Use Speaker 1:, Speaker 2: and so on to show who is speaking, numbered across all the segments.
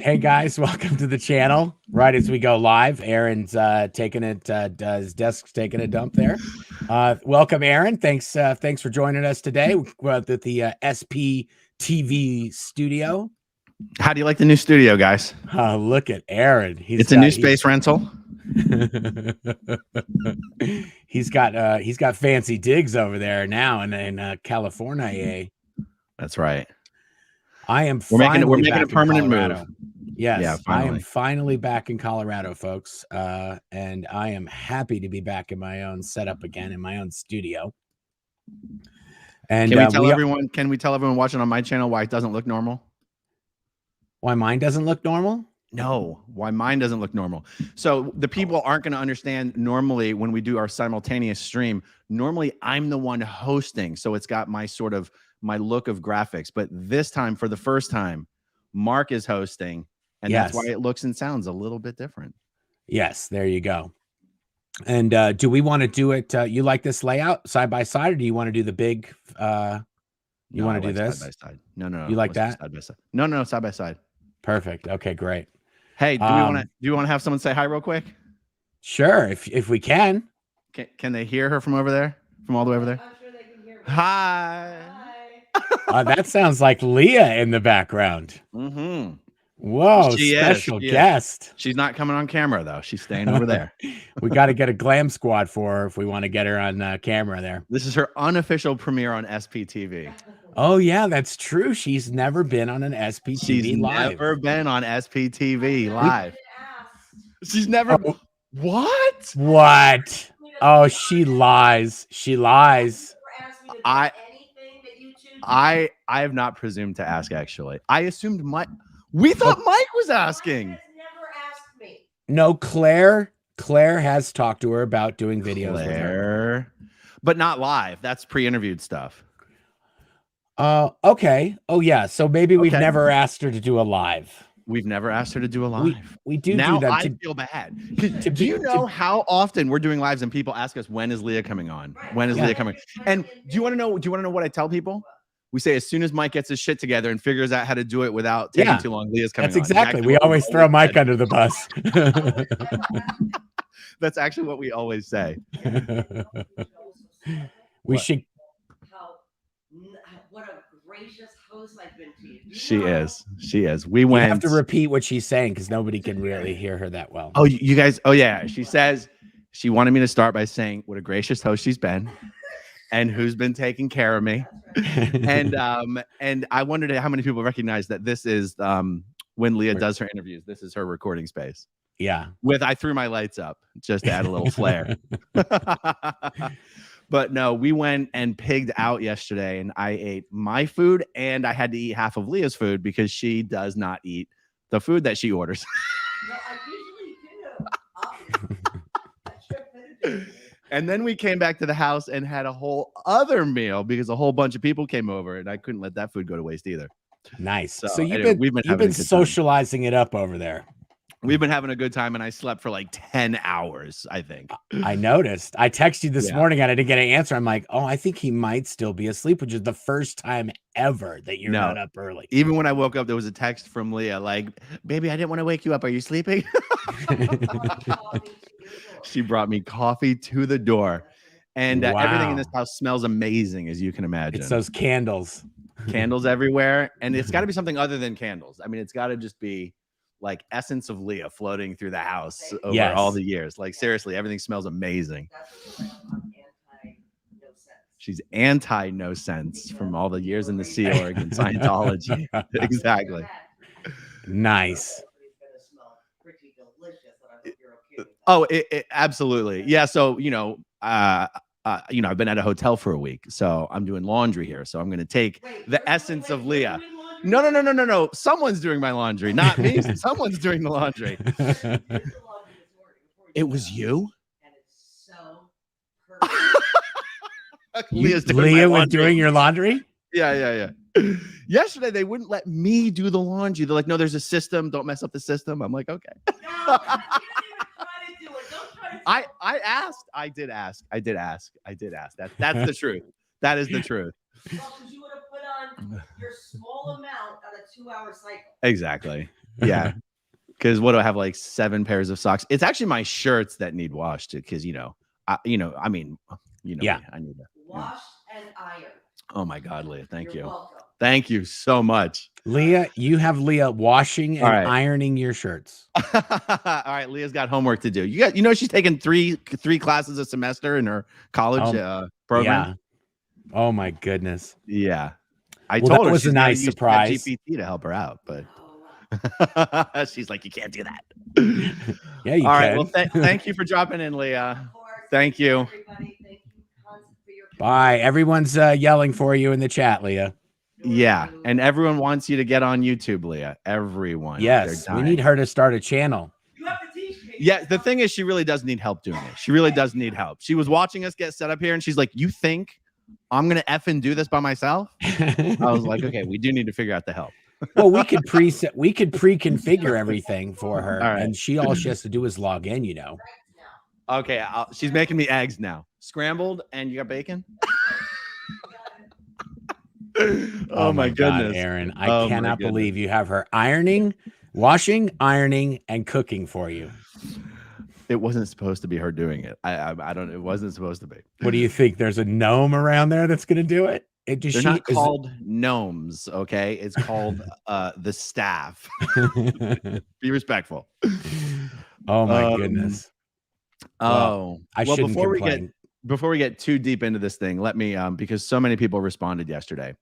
Speaker 1: Hey guys, welcome to the channel. Right as we go live, Aaron's taking it. His desk's taking a dump there. Welcome, Aaron. Thanks for joining us today. We're at the SPTV studio.
Speaker 2: How do you like the new studio, guys?
Speaker 1: Look at Aaron.
Speaker 2: It's a new space rental.
Speaker 1: He's got fancy digs over there now in California.
Speaker 2: That's right.
Speaker 1: We're making
Speaker 2: a permanent move.
Speaker 1: Yes,
Speaker 2: yeah,
Speaker 1: I am finally back in Colorado, folks, and I am happy to be back in my own setup again, in my own studio. And
Speaker 2: can we tell everyone watching on my channel why it doesn't look normal?
Speaker 1: Why mine doesn't look normal?
Speaker 2: No, why mine doesn't look normal. So the people aren't going to understand normally when we do our simultaneous stream. Normally, I'm the one hosting, so it's got my look of graphics. But this time, for the first time, Mark is hosting, and that's why it looks and sounds a little bit different.
Speaker 1: Yes, there you go. And do we want to do it? You like this layout side by side, or do you want to do the big? You want to do this
Speaker 2: side by side? No.
Speaker 1: You like that?
Speaker 2: Side by side. No, side by side.
Speaker 1: Perfect. Okay, great.
Speaker 2: Hey, do you want to have someone say hi real quick?
Speaker 1: Sure, if we can.
Speaker 2: Can they hear her from over there? From all the way over there?
Speaker 3: I'm sure they can hear me.
Speaker 2: Hi.
Speaker 1: That sounds like Leah in the background.
Speaker 2: Mm-hmm.
Speaker 1: Whoa, special guest.
Speaker 2: She's not coming on camera though. She's staying over there.
Speaker 1: We got to get a glam squad for her if we want to get her on camera there.
Speaker 2: This is her unofficial premiere on SPTV.
Speaker 1: Oh yeah, that's true. She's never been on an SPTV live.
Speaker 2: Never been on SPTV live. She's never.
Speaker 1: Oh.
Speaker 2: What?
Speaker 1: What? Oh, she lies. She lies.
Speaker 2: I have not presumed to ask. Actually, I assumed Mike. We thought Mike was asking.
Speaker 3: Mike has never asked me.
Speaker 1: No, Claire has talked to her about doing videos with her.
Speaker 2: But not live. That's pre-interviewed stuff.
Speaker 1: Okay. Oh yeah. So maybe we've never asked her to do a live.
Speaker 2: We've never asked her to do a live.
Speaker 1: We do
Speaker 2: now
Speaker 1: do that.
Speaker 2: I feel bad. Do you know how often we're doing lives and people ask us, when is Leah coming on? When is Leah coming? And do you want to know what I tell people? We say, as soon as Mike gets his shit together and figures out how to do it without taking too long, Leah's coming on.
Speaker 1: That's exactly. We always throw Mike under the bus.
Speaker 2: That's actually what we always say.
Speaker 1: Should.
Speaker 3: What a gracious host I've been to you.
Speaker 2: She is.
Speaker 1: We have to repeat what she's saying because nobody can really hear her that well.
Speaker 2: Oh, you guys. Oh yeah. She says she wanted me to start by saying what a gracious host she's been. And who's been taking care of me. And I wondered how many people recognize that this is when Leah does her interviews. This is her recording space.
Speaker 1: Yeah.
Speaker 2: I threw my lights up just to add a little flair. But no, we went and pigged out yesterday, and I ate my food, and I had to eat half of Leah's food because she does not eat the food that she orders.
Speaker 3: No, I usually do.
Speaker 2: And then we came back to the house and had a whole other meal because a whole bunch of people came over, and I couldn't let that food go to waste either.
Speaker 1: Nice. So you've been socializing it up over there.
Speaker 2: We've been having a good time, and I slept for like 10 hours, I think.
Speaker 1: I noticed. I texted you this morning, and I didn't get an answer. I'm like, oh, I think he might still be asleep, which is the first time ever that you're not up early.
Speaker 2: Even when I woke up, there was a text from Leah like, baby, I didn't want to wake you up. Are you sleeping? She brought me coffee to the door, and everything in this house smells amazing, as you can imagine.
Speaker 1: It's those candles
Speaker 2: everywhere, and it's got to be something other than candles. I mean, it's got to just be like essence of Leah floating through the house over all the years. Like seriously, everything smells amazing. She's anti no sense from all the years in the Sea Org and Scientology. Exactly.
Speaker 1: Nice.
Speaker 2: Oh, it absolutely. Yeah. So, I've been at a hotel for a week, so I'm doing laundry here. So I'm going to take the essence of Leah. No. Someone's doing my laundry, not me. Someone's doing the laundry. It was you?
Speaker 3: And it's so perfect.
Speaker 1: Leah was doing your laundry?
Speaker 2: Yeah. Yesterday, they wouldn't let me do the laundry. They're like, no, there's a system. Don't mess up the system. I'm like, okay.
Speaker 3: No, you didn't even try to do it. Don't try to
Speaker 2: I asked. I did ask. That's the truth. That is the truth.
Speaker 3: Well, because you would have put on your small amount on a 2-hour cycle.
Speaker 2: Exactly. Yeah. Because what do I have, like 7 pairs of socks? It's actually my shirts that need washed because I mean,
Speaker 1: Yeah.
Speaker 2: me, I need that.
Speaker 3: Wash and iron.
Speaker 2: Oh my God, Leah, thank
Speaker 3: You're
Speaker 2: you.
Speaker 3: welcome.
Speaker 2: Thank you so much.
Speaker 1: Leah, you have Leah washing
Speaker 2: All
Speaker 1: and
Speaker 2: right.
Speaker 1: ironing your shirts.
Speaker 2: All right, Leah's got homework to do. She's taking three classes a semester in her college program.
Speaker 1: Yeah. Oh my goodness.
Speaker 2: Yeah. I
Speaker 1: Well,
Speaker 2: told
Speaker 1: that
Speaker 2: her
Speaker 1: was a
Speaker 2: she's got to
Speaker 1: nice
Speaker 2: use
Speaker 1: surprise.
Speaker 2: GPT to help her out, but
Speaker 3: Oh,
Speaker 2: she's like, you can't do that.
Speaker 1: Yeah, you
Speaker 2: All right.
Speaker 1: can.
Speaker 2: Well, thank you for dropping in, Leah.
Speaker 3: of course.
Speaker 2: Thank you.
Speaker 3: Everybody, thank you, Hans, for your
Speaker 1: Bye. Everyone's yelling for you in the chat, Leah.
Speaker 2: Yeah, and everyone wants you to get on YouTube, Leah. Everyone.
Speaker 1: Yes,
Speaker 2: They're
Speaker 1: we need
Speaker 2: dying.
Speaker 1: her to start a channel.
Speaker 3: You have to teach me.
Speaker 2: Yeah, the thing is, she really does need help doing it. She really does need help. She was watching us get set up here, and she's like, "You think I'm gonna effing do this by myself?" I was like, "Okay, we do need to figure out the help."
Speaker 1: Well, we could pre-configure everything for her,
Speaker 2: All right.
Speaker 1: and all she has to do is log in.
Speaker 2: Okay, she's making me eggs now, scrambled, and you got bacon. Oh my
Speaker 1: God,
Speaker 2: goodness,
Speaker 1: Aaron! I cannot believe you have her washing, ironing, and cooking for you.
Speaker 2: It wasn't supposed to be her doing it. I don't. It wasn't supposed to be.
Speaker 1: What do you think? There's a gnome around there that's going to do it?
Speaker 2: They're not called gnomes, okay? It's called the staff. Be respectful.
Speaker 1: Oh my goodness.
Speaker 2: Well,
Speaker 1: I shouldn't complain.
Speaker 2: Before we get too deep into this thing, let me because so many people responded yesterday.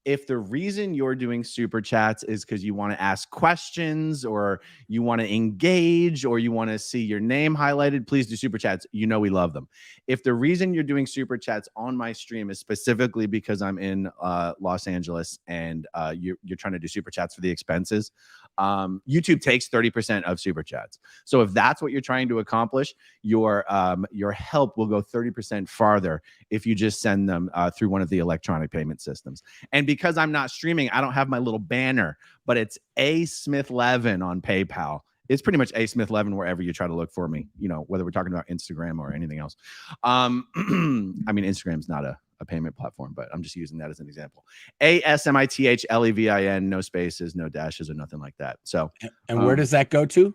Speaker 2: If the reason you're doing super chats is because you want to ask questions or you want to engage or you want to see your name highlighted, please do super chats. We love them. If the reason you're doing super chats on my stream is specifically because I'm in Los Angeles and you're trying to do super chats for the expenses, YouTube takes 30% of super chats. So if that's what you're trying to accomplish, your help will go 30% farther if you just send them through one of the electronic payment systems. And because I'm not streaming, I don't have my little banner, but it's A Smith-Levin on PayPal. It's pretty much A Smith-Levin wherever you try to look for me, whether we're talking about Instagram or anything else. I mean, Instagram's not a payment platform, but I'm just using that as an example. ASMITHLEVIN, no spaces, no dashes, or nothing like that. So,
Speaker 1: and where does that go to?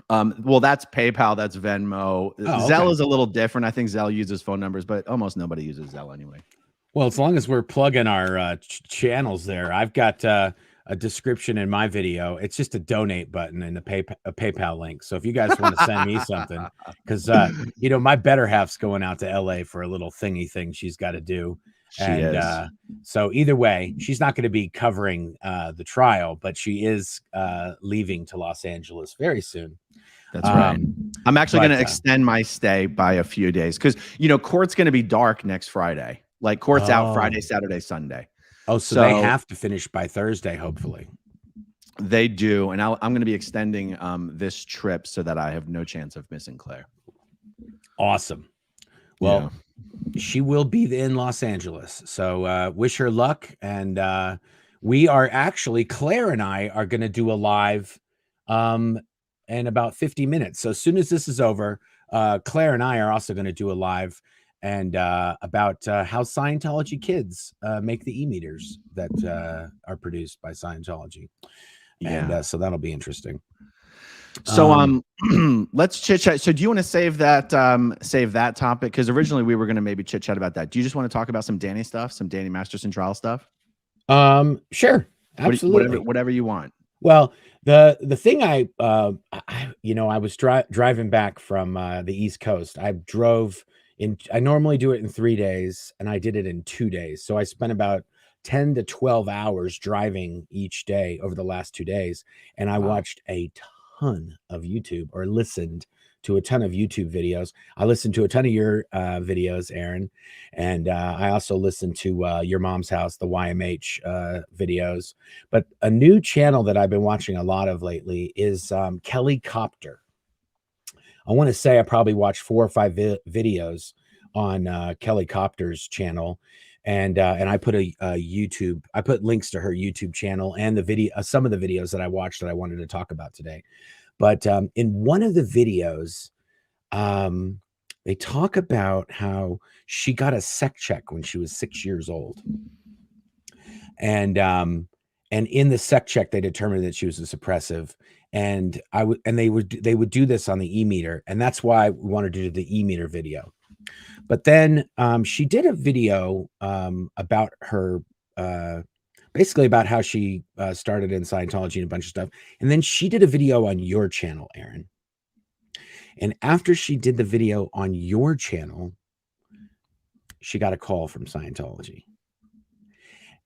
Speaker 2: Well, that's PayPal, that's Venmo. Zelle is a little different. I think Zelle uses phone numbers, but almost nobody uses Zelle anyway.
Speaker 1: Well, as long as we're plugging our channels there, I've got a description in my video. It's just a donate button and a PayPal link. So if you guys want to send me something, because my better half's going out to LA for a little thingy thing she's got to do. So either way, she's not going to be covering the trial, but she is leaving to Los Angeles very soon.
Speaker 2: That's right. I'm actually going to extend my stay by a few days because court's going to be dark next Friday. Like court's out Friday, Saturday, Sunday.
Speaker 1: Oh, so they have to finish by Thursday, hopefully.
Speaker 2: They do, and I'm going to be extending this trip so that I have no chance of missing Claire.
Speaker 1: Awesome. Well, she will be in Los Angeles, so wish her luck. And we are actually, Claire and I are going to do a live in about 50 minutes. So as soon as this is over, Claire and I are also going to do a live and about how Scientology kids make the e-meters that are produced by Scientology. And so that'll be interesting.
Speaker 2: So let's chit chat. So do you want to save that topic? Because originally we were going to maybe chit chat about that. Do you just want to talk about some Danny stuff, some Danny Masterson trial stuff?
Speaker 1: Sure. Absolutely.
Speaker 2: Whatever you want.
Speaker 1: Well, the thing I was driving back from the East Coast. I normally do it in 3 days, and I did it in 2 days. So I spent about 10 to 12 hours driving each day over the last 2 days. And I watched a ton of YouTube, or listened to a ton of YouTube videos. I listened to a ton of your videos, Aaron. And I also listened to Your Mom's House, the YMH videos. But a new channel that I've been watching a lot of lately is Kelly Copter. I want to say I probably watched 4 or 5 videos on Kelly Copter's channel, and I put I put links to her YouTube channel and the video, some of the videos that I watched that I wanted to talk about today. But in one of the videos, they talk about how she got a sec check when she was 6 years old, and And in the sec check, they determined that she was a suppressive. And they would do this on the e-meter. And that's why we wanted to do the e-meter video. But then she did a video about her, basically about how she started in Scientology and a bunch of stuff. And then she did a video on your channel, Aaron. And after she did the video on your channel, she got a call from Scientology.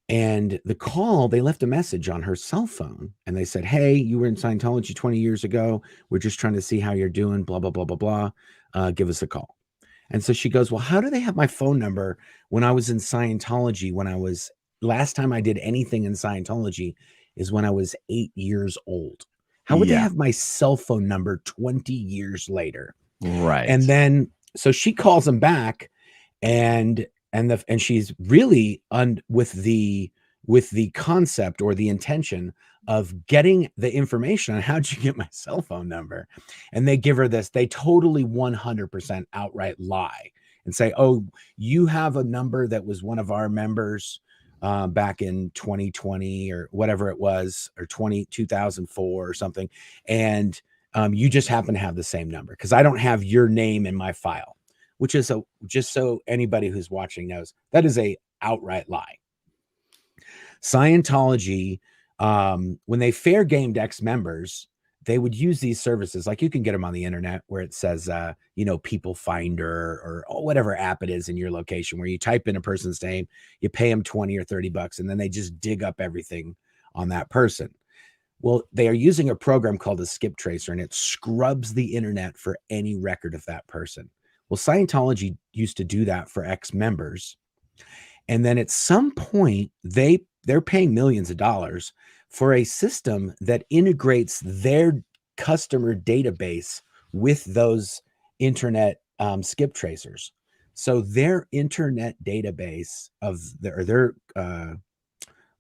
Speaker 1: And the call, they left a message on her cell phone and they said, hey, you were in Scientology 20 years ago. We're just trying to see how you're doing, blah, blah, blah, blah, blah. Give us a call. And so she goes, well, how do they have my phone number when I was in Scientology? Last time I did anything in Scientology is when I was 8 years old. How would they have my cell phone number 20 years later?
Speaker 2: Right.
Speaker 1: And then, so she calls them back and she's really with the concept or the intention of getting the information on how'd you get my cell phone number. And they give her this, they totally 100% outright lie and say, oh, you have a number that was one of our members back in 2020 or whatever it was, or 2004 or something. And you just happen to have the same number because I don't have your name in my file, which is just so anybody who's watching knows, that is a outright lie. Scientology, when they fair gamed ex-members, they would use these services. Like you can get them on the internet where it says, People Finder or whatever app it is in your location, where you type in a person's name, you pay them 20 or 30 bucks, and then they just dig up everything on that person. Well, they are using a program called a skip tracer, and it scrubs the internet for any record of that person. Well, Scientology used to do that for ex-members. And then at some point, they're paying millions of dollars for a system that integrates their customer database with those internet skip tracers. So their internet database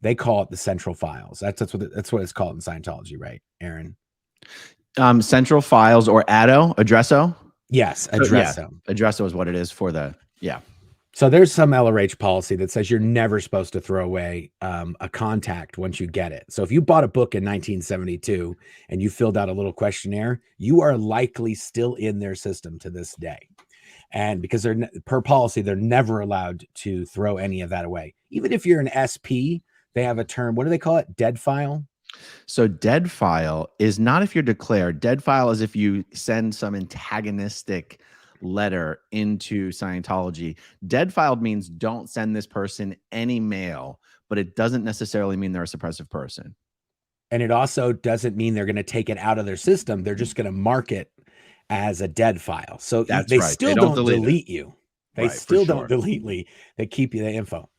Speaker 1: they call it the central files. That's what it's called in Scientology, right, Aaron?
Speaker 2: Central files or Addresso.
Speaker 1: Yes, Addresso.
Speaker 2: Addresso is what it is for the,
Speaker 1: So there's some LRH policy that says you're never supposed to throw away a contact once you get it. So if you bought a book in 1972 and you filled out a little questionnaire, you are likely still in their system to this day. And because per policy, they're never allowed to throw any of that away. Even if you're an SP, they have a term. What do they call it? Dead file?
Speaker 2: So dead file is not if you're declared. Dead file is if you send some antagonistic letter into Scientology. Dead filed means don't send this person any mail, but it doesn't necessarily mean they're a suppressive person.
Speaker 1: And it also doesn't mean they're going to take it out of their system. They're just going to mark it as a dead file. So they still don't delete you. They still don't delete you. They keep you the info.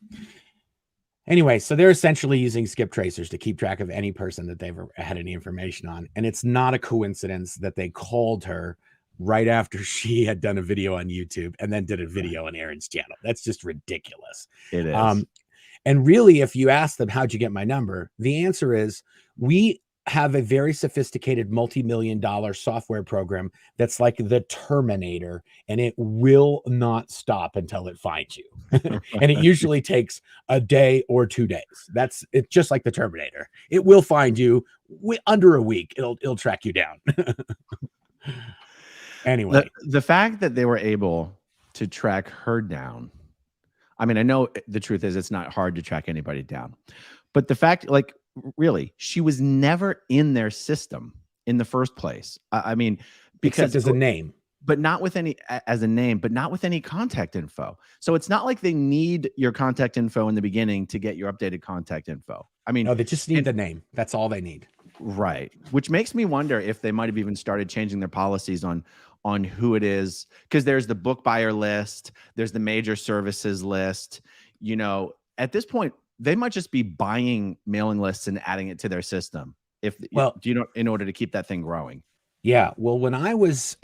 Speaker 1: Anyway, so they're essentially using skip tracers to keep track of any person that they've ever had any information on. And it's not a coincidence that they called her right after she had done a video on YouTube and then did a video on Aaron's channel. That's just ridiculous.
Speaker 2: It is.
Speaker 1: And really, if you ask them, how'd you get my number? The answer is, we have a very sophisticated multi-million-dollar software program that's like the Terminator, and it will not stop until it finds you. And it usually takes a day or 2 days. It's just like the Terminator. It will find you under a week. It'll track you down. Anyway,
Speaker 2: the fact that they were able to track her down, I mean, I know the truth is it's not hard to track anybody down, but the fact, like, really, she was never in their system in the first place. I mean, because
Speaker 1: except as a name,
Speaker 2: but not with any but not with any contact info. So it's not like they need your contact info in the beginning to get your updated contact info. I mean,
Speaker 1: no, they just need the name. That's all they need.
Speaker 2: Right. Which makes me wonder if they might have even started changing their policies on who it is, because there's the book buyer list, there's the major services list. You know, at this point, they might just be buying mailing lists and adding it to their system. In order to keep that thing growing.
Speaker 1: Yeah. Well, when I was,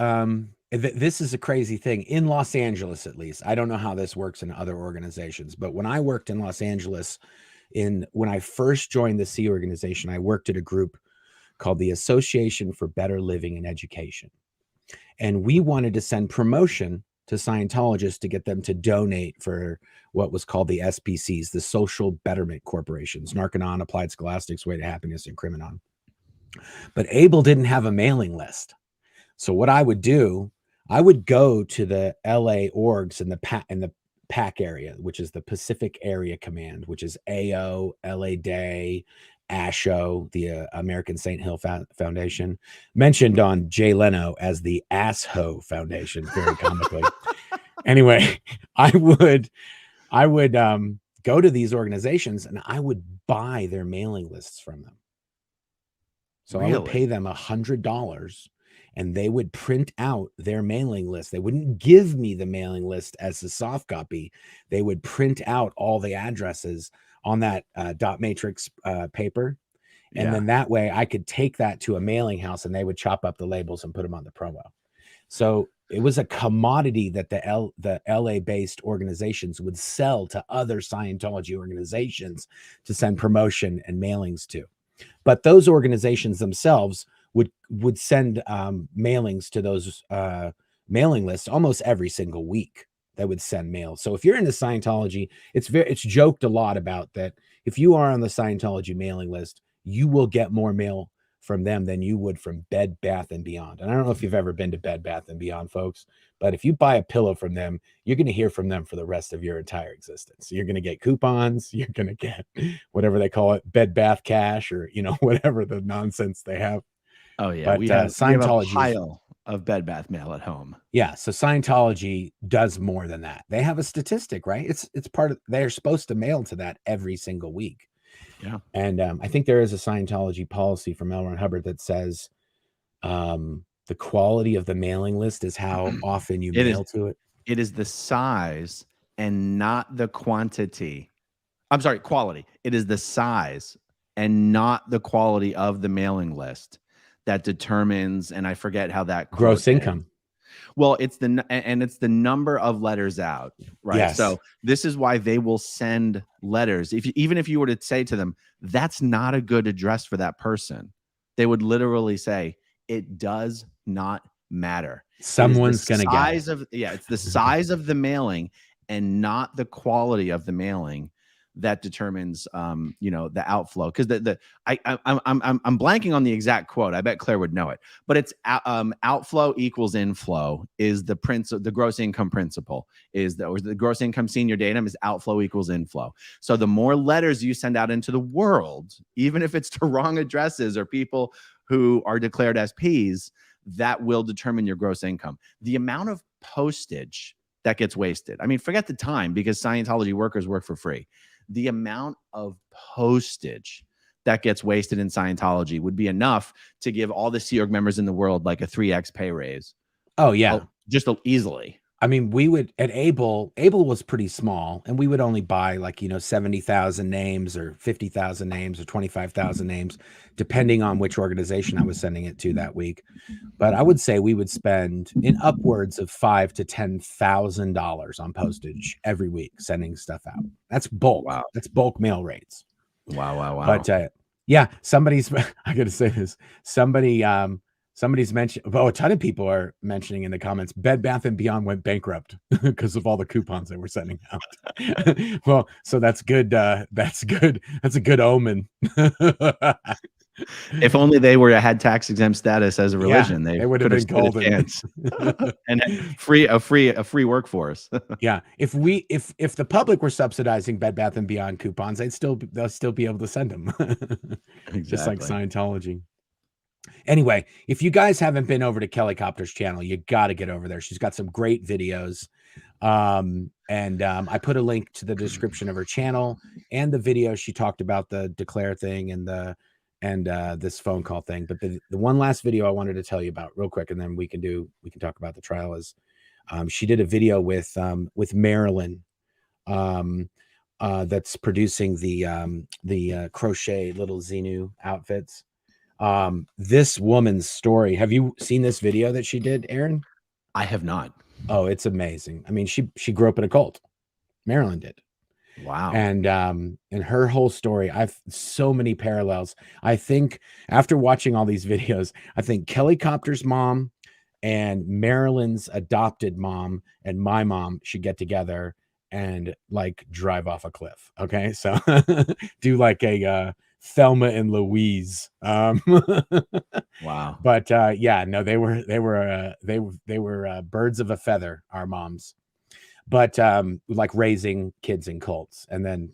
Speaker 1: this is a crazy thing in Los Angeles, at least. I don't know how this works in other organizations, but when I worked in Los Angeles, when I first joined the C organization, I worked at a group called the Association for Better Living and Education. And we wanted to send promotion to Scientologists to get them to donate for what was called the SPCs, the Social Betterment Corporations, Narconon, Applied Scholastics, Way to Happiness, and Criminon. But Abel didn't have a mailing list. So what I would do, I would go to the LA orgs in the PAC area, which is the Pacific Area Command, which is AO, LA Day, ASHO, the American St. Hill Foundation, mentioned on Jay Leno as the ASHO Foundation, very comically. Anyway, I would go to these organizations and I would buy their mailing lists from them. So I would pay them $100 and they would print out their mailing list. They wouldn't give me the mailing list as a soft copy. They would print out all the addresses on that dot matrix paper. And then that way I could take that to a mailing house and they would chop up the labels and put them on the promo. So it was a commodity that the LA-based organizations would sell to other Scientology organizations to send promotion and mailings to. But those organizations themselves would send mailings to those mailing lists almost every single week. They would send mail. So if you're into Scientology, it's joked a lot about that. If you are on the Scientology mailing list, you will get more mail from them than you would from Bed Bath and Beyond. And I don't know if you've ever been to Bed Bath and Beyond, folks, but if you buy a pillow from them, you're going to hear from them for the rest of your entire existence. You're going to get coupons. You're going to get whatever they call it, Bed Bath cash, or, whatever the nonsense they have.
Speaker 2: Oh yeah.
Speaker 1: But
Speaker 2: we have
Speaker 1: Scientology,
Speaker 2: a pile of Bed Bath mail at home.
Speaker 1: Yeah. So Scientology does more than that. They have a statistic, right? It's part of, they're supposed to mail to that every single week.
Speaker 2: Yeah.
Speaker 1: And I think there is a Scientology policy from L. Ron Hubbard that says the quality of the mailing list is how often you mail to it.
Speaker 2: It is the size and not the quantity. I'm sorry, quality. It is the size and not the quality of the mailing list that determines, and I forget how that
Speaker 1: gross income.
Speaker 2: Well, it's the number of letters out, right?
Speaker 1: Yes.
Speaker 2: So this is why they will send letters. Even if you were to say to them, that's not a good address for that person, they would literally say, it does not matter.
Speaker 1: Someone's going to get it.
Speaker 2: It's the size of the mailing and not the quality of the mailing that determines the outflow. Because I'm blanking on the exact quote. I bet Claire would know it, but it's outflow equals inflow is the gross income principle, or the gross income senior datum is outflow equals inflow. So the more letters you send out into the world, even if it's to wrong addresses or people who are declared SPs, that will determine your gross income. The amount of postage that gets wasted. I mean, forget the time, because Scientology workers work for free. The amount of postage that gets wasted in Scientology would be enough to give all the Sea Org members in the world like a 3x pay raise.
Speaker 1: Oh yeah.
Speaker 2: Just easily.
Speaker 1: I mean, we would at Able was pretty small, and we would only buy like, 70,000 names or 50,000 names or 25,000 names, depending on which organization I was sending it to that week. But I would say we would spend in upwards of $5,000 to $10,000 on postage every week sending stuff out. That's bulk.
Speaker 2: Wow.
Speaker 1: That's bulk mail rates.
Speaker 2: Wow.
Speaker 1: But yeah, I got to say this. Somebody's mentioned, a ton of people are mentioning in the comments, Bed Bath & Beyond went bankrupt because of all the coupons they were sending out. Well, so that's good. That's good. That's a good omen.
Speaker 2: If only they had tax exempt status as a religion,
Speaker 1: they would have been golden
Speaker 2: and a free workforce.
Speaker 1: Yeah. If the public were subsidizing Bed Bath & Beyond coupons, they'll still be able to send them.
Speaker 2: Exactly.
Speaker 1: Just like Scientology. Anyway, if you guys haven't been over to Kelly Copter's channel, you got to get over there. She's got some great videos. I put a link to the description of her channel and the video. She talked about the declare thing and this phone call thing. But the one last video I wanted to tell you about real quick, and then we can talk about the trial, is she did a video with Marilyn, that's producing the crochet little Xenu outfits. This woman's story. Have you seen this video that she did, Aaron?
Speaker 2: I have not.
Speaker 1: Oh, it's amazing. I mean, she grew up in a cult. Marilyn did.
Speaker 2: Wow.
Speaker 1: And her whole story, I've so many parallels. I think after watching all these videos, I think Kelly Copter's mom and Marilyn's adopted mom and my mom should get together and like drive off a cliff. Okay, so do like a Thelma and Louise.
Speaker 2: Wow.
Speaker 1: But yeah, no, they were birds of a feather, our moms. But like raising kids in cults, and then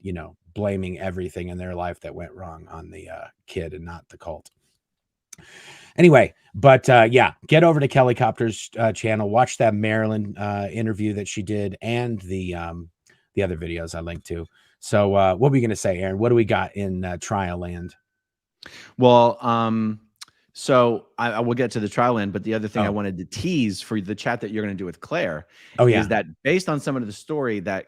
Speaker 1: blaming everything in their life that went wrong on the kid and not the cult. Anyway, but yeah, get over to Kelly Copter's channel, watch that Marilyn interview that she did, and the other videos I linked to. So what were you going to say, Aaron? What do we got in trial land?
Speaker 2: Well, so I will get to the trial end, but the other thing I
Speaker 1: Oh.
Speaker 2: wanted to tease for the chat that you're going to do with Claire
Speaker 1: Oh, yeah.
Speaker 2: is that based on some of the story that,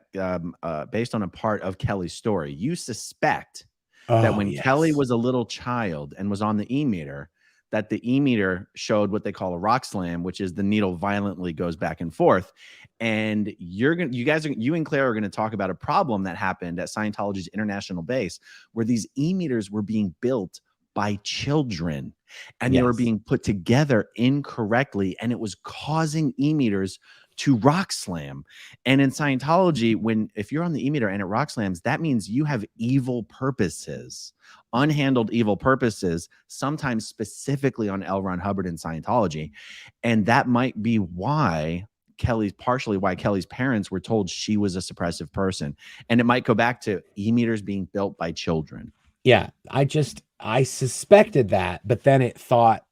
Speaker 2: based on a part of Kelly's story, you suspect that when Kelly was a little child and was on the e-meter, that the e-meter showed what they call a rock slam, which is the needle violently goes back and forth. And you and Claire are going to talk about a problem that happened at Scientology's international base, where these e-meters were being built by children, and they were being put together incorrectly, and it was causing e-meters to rock slam. And in Scientology, if you're on the e-meter and it rock slams, that means you have evil purposes, unhandled evil purposes, sometimes specifically on L. Ron Hubbard in Scientology. And that might be why partially why Kelly's parents were told she was a suppressive person. And it might go back to e-meters being built by children.
Speaker 1: Yeah, I suspected that, but then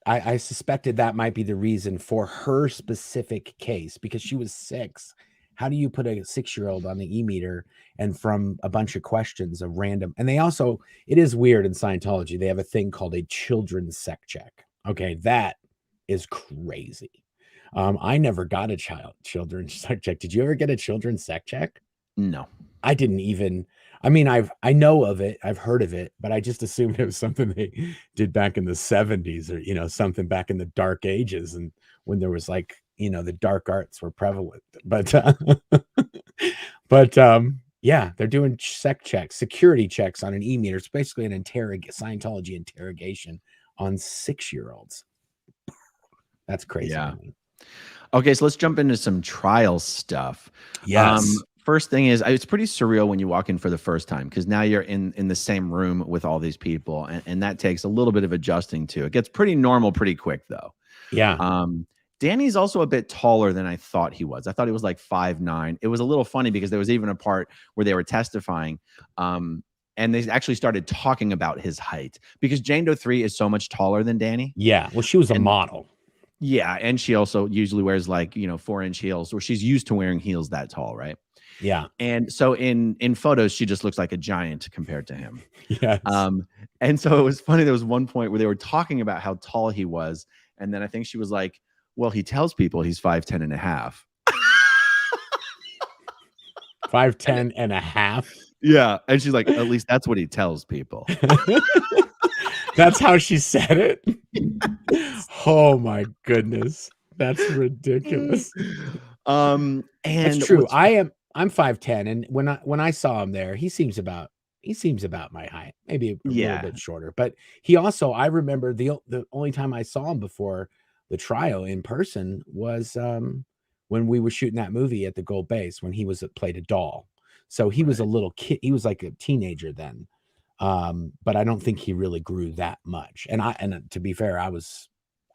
Speaker 1: I suspected that might be the reason for her specific case, because she was 6. How do you put a 6-year-old on the e-meter and from a bunch of questions of random? And it is weird in Scientology. They have a thing called a children's sec check. Okay, that is crazy. I never got a children's sec check. Did you ever get a children's sec check?
Speaker 2: No.
Speaker 1: I didn't even. I mean, I know of it. I've heard of it, but I just assumed it was something they did back in the 70s, or something back in the dark ages, and when there was like the dark arts were prevalent. But yeah, they're doing security checks on an e-meter. It's basically an Scientology interrogation on 6-year-olds. That's crazy.
Speaker 2: Yeah. Okay, so let's jump into some trial stuff.
Speaker 1: Yes.
Speaker 2: First thing is, it's pretty surreal when you walk in for the first time, because now you're in the same room with all these people, and that takes a little bit of adjusting to. It gets pretty normal pretty quick, though.
Speaker 1: Yeah.
Speaker 2: Danny's also a bit taller than I thought he was. I thought he was like 5'9". It was a little funny because there was even a part where they were testifying, and they actually started talking about his height, because Jane Doe 3 is so much taller than Danny.
Speaker 1: Yeah, well, she was a model.
Speaker 2: Yeah, and she also usually wears like 4-inch heels, or she's used to wearing heels that tall, right?
Speaker 1: Yeah.
Speaker 2: And so in photos, she just looks like a giant compared to him.
Speaker 1: Yes.
Speaker 2: And so it was funny. There was one point where they were talking about how tall he was. And then I think she was like, well, he tells people he's 5'10" and a half.
Speaker 1: 5'10" and a half.
Speaker 2: Yeah. And she's like, at least that's what he tells people.
Speaker 1: That's how she said it. Oh my goodness. That's ridiculous.
Speaker 2: And
Speaker 1: it's true. I'm 5'10", and when I saw him there, he seems about my height, maybe a little bit shorter. But he also, I remember the only time I saw him before the trial in person was when we were shooting that movie at the Gold Base, when he played a doll. So he was a little kid. He was like a teenager then. But I don't think he really grew that much. And to be fair, I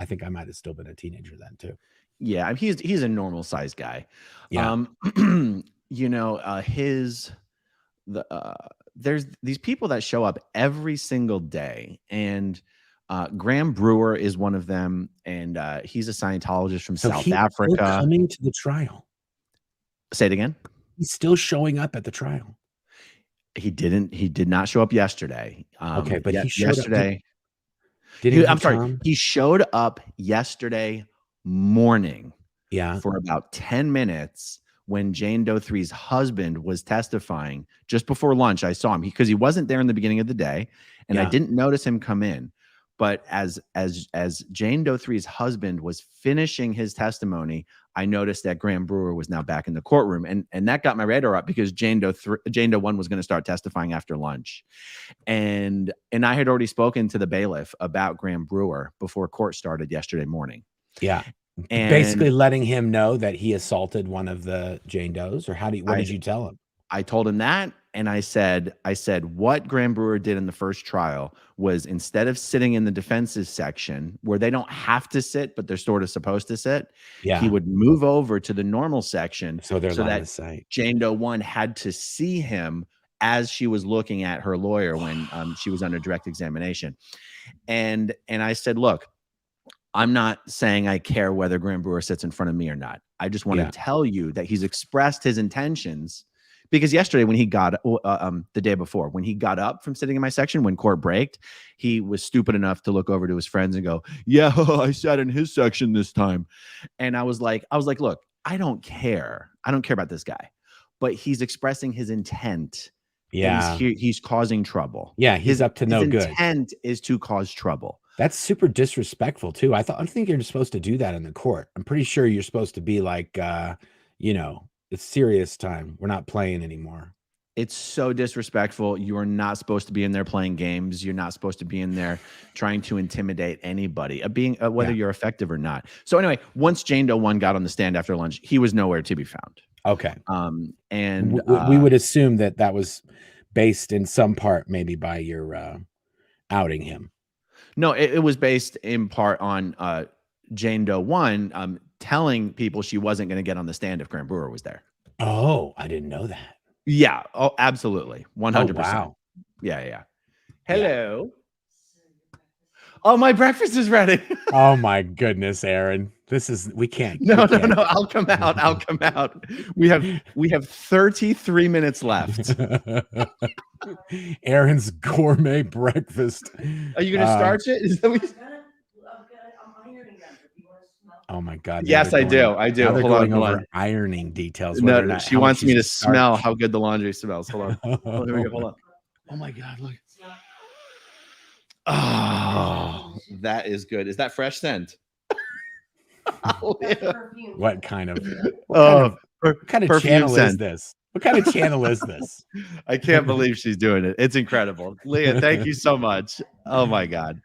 Speaker 1: think I might have still been a teenager then too.
Speaker 2: Yeah, he's a normal sized guy.
Speaker 1: Yeah.
Speaker 2: There's these people that show up every single day, and Graham Brewer is one of them, and he's a Scientologist from South Africa.
Speaker 1: Still coming to the trial.
Speaker 2: Say it again.
Speaker 1: He's still showing up at the trial.
Speaker 2: He did not show up yesterday.
Speaker 1: Okay, but he showed
Speaker 2: yesterday. He showed up yesterday morning.
Speaker 1: Yeah.
Speaker 2: For about 10 minutes when Jane Doe 3's husband was testifying just before lunch. I saw him because he wasn't there in the beginning of the day, and I didn't notice him come in. But as Jane Doe 3's husband was finishing his testimony, I noticed that Graham Brewer was now back in the courtroom, and that got my radar up, because Jane Doe 1 was going to start testifying after lunch, and I had already spoken to the bailiff about Graham Brewer before court started yesterday morning.
Speaker 1: Yeah. Basically
Speaker 2: And
Speaker 1: letting him know that he assaulted one of the Jane Does, or what did you tell him?
Speaker 2: I told him that, and I said, what Graham Brewer did in the first trial was, instead of sitting in the defenses section where they don't have to sit, but they're sort of supposed to sit, he
Speaker 1: Yeah.
Speaker 2: would move over to the normal section
Speaker 1: So they're line
Speaker 2: that
Speaker 1: of sight.
Speaker 2: Jane Doe 1 had to see him as she was looking at her lawyer when she was under direct examination. And I said, look, I'm not saying I care whether Graham Brewer sits in front of me or not. I just want to tell you that he's expressed his intentions, because yesterday when he got the day before, when he got up from sitting in my section, when court braked, he was stupid enough to look over to his friends and go, yeah, I sat in his section this time. And I was like, look, I don't care. I don't care about this guy, but he's expressing his intent.
Speaker 1: Yeah.
Speaker 2: And he's causing trouble.
Speaker 1: Yeah. He's up to no good.
Speaker 2: His intent is to cause trouble.
Speaker 1: That's super disrespectful too. I think you're supposed to do that in the court. I'm pretty sure you're supposed to be like, it's serious time. We're not playing anymore.
Speaker 2: It's so disrespectful. You are not supposed to be in there playing games. You're not supposed to be in there trying to intimidate anybody, whether you're effective or not. So anyway, once Jane Doe 1 got on the stand after lunch, he was nowhere to be found.
Speaker 1: Okay.
Speaker 2: And
Speaker 1: we would assume that was based in some part maybe by your outing him.
Speaker 2: No, it was based in part on Jane Doe 1 telling people she wasn't going to get on the stand if Graham Brewer was there.
Speaker 1: Oh, I didn't know that.
Speaker 2: Yeah. Oh, absolutely. 100%.
Speaker 1: Oh, wow.
Speaker 2: Yeah. Hello. Yeah. Oh, my breakfast is ready.
Speaker 1: Oh my goodness, Aaron. We can't.
Speaker 2: No. I'll come out. We have 33 minutes left.
Speaker 1: Aaron's gourmet breakfast.
Speaker 2: Are you going to start it? Is that what
Speaker 1: Oh my God.
Speaker 2: Yes, I do.
Speaker 1: Now they're going over ironing details.
Speaker 2: No, she wants me to smell how good the laundry smells. Hold on. Here we go. Hold on. Oh my God, look. Oh, that is good. Is that fresh scent?
Speaker 1: What kind of channel is this? What kind of channel is this?
Speaker 2: I can't believe she's doing it. It's incredible. Leah, thank you so much. Oh my God.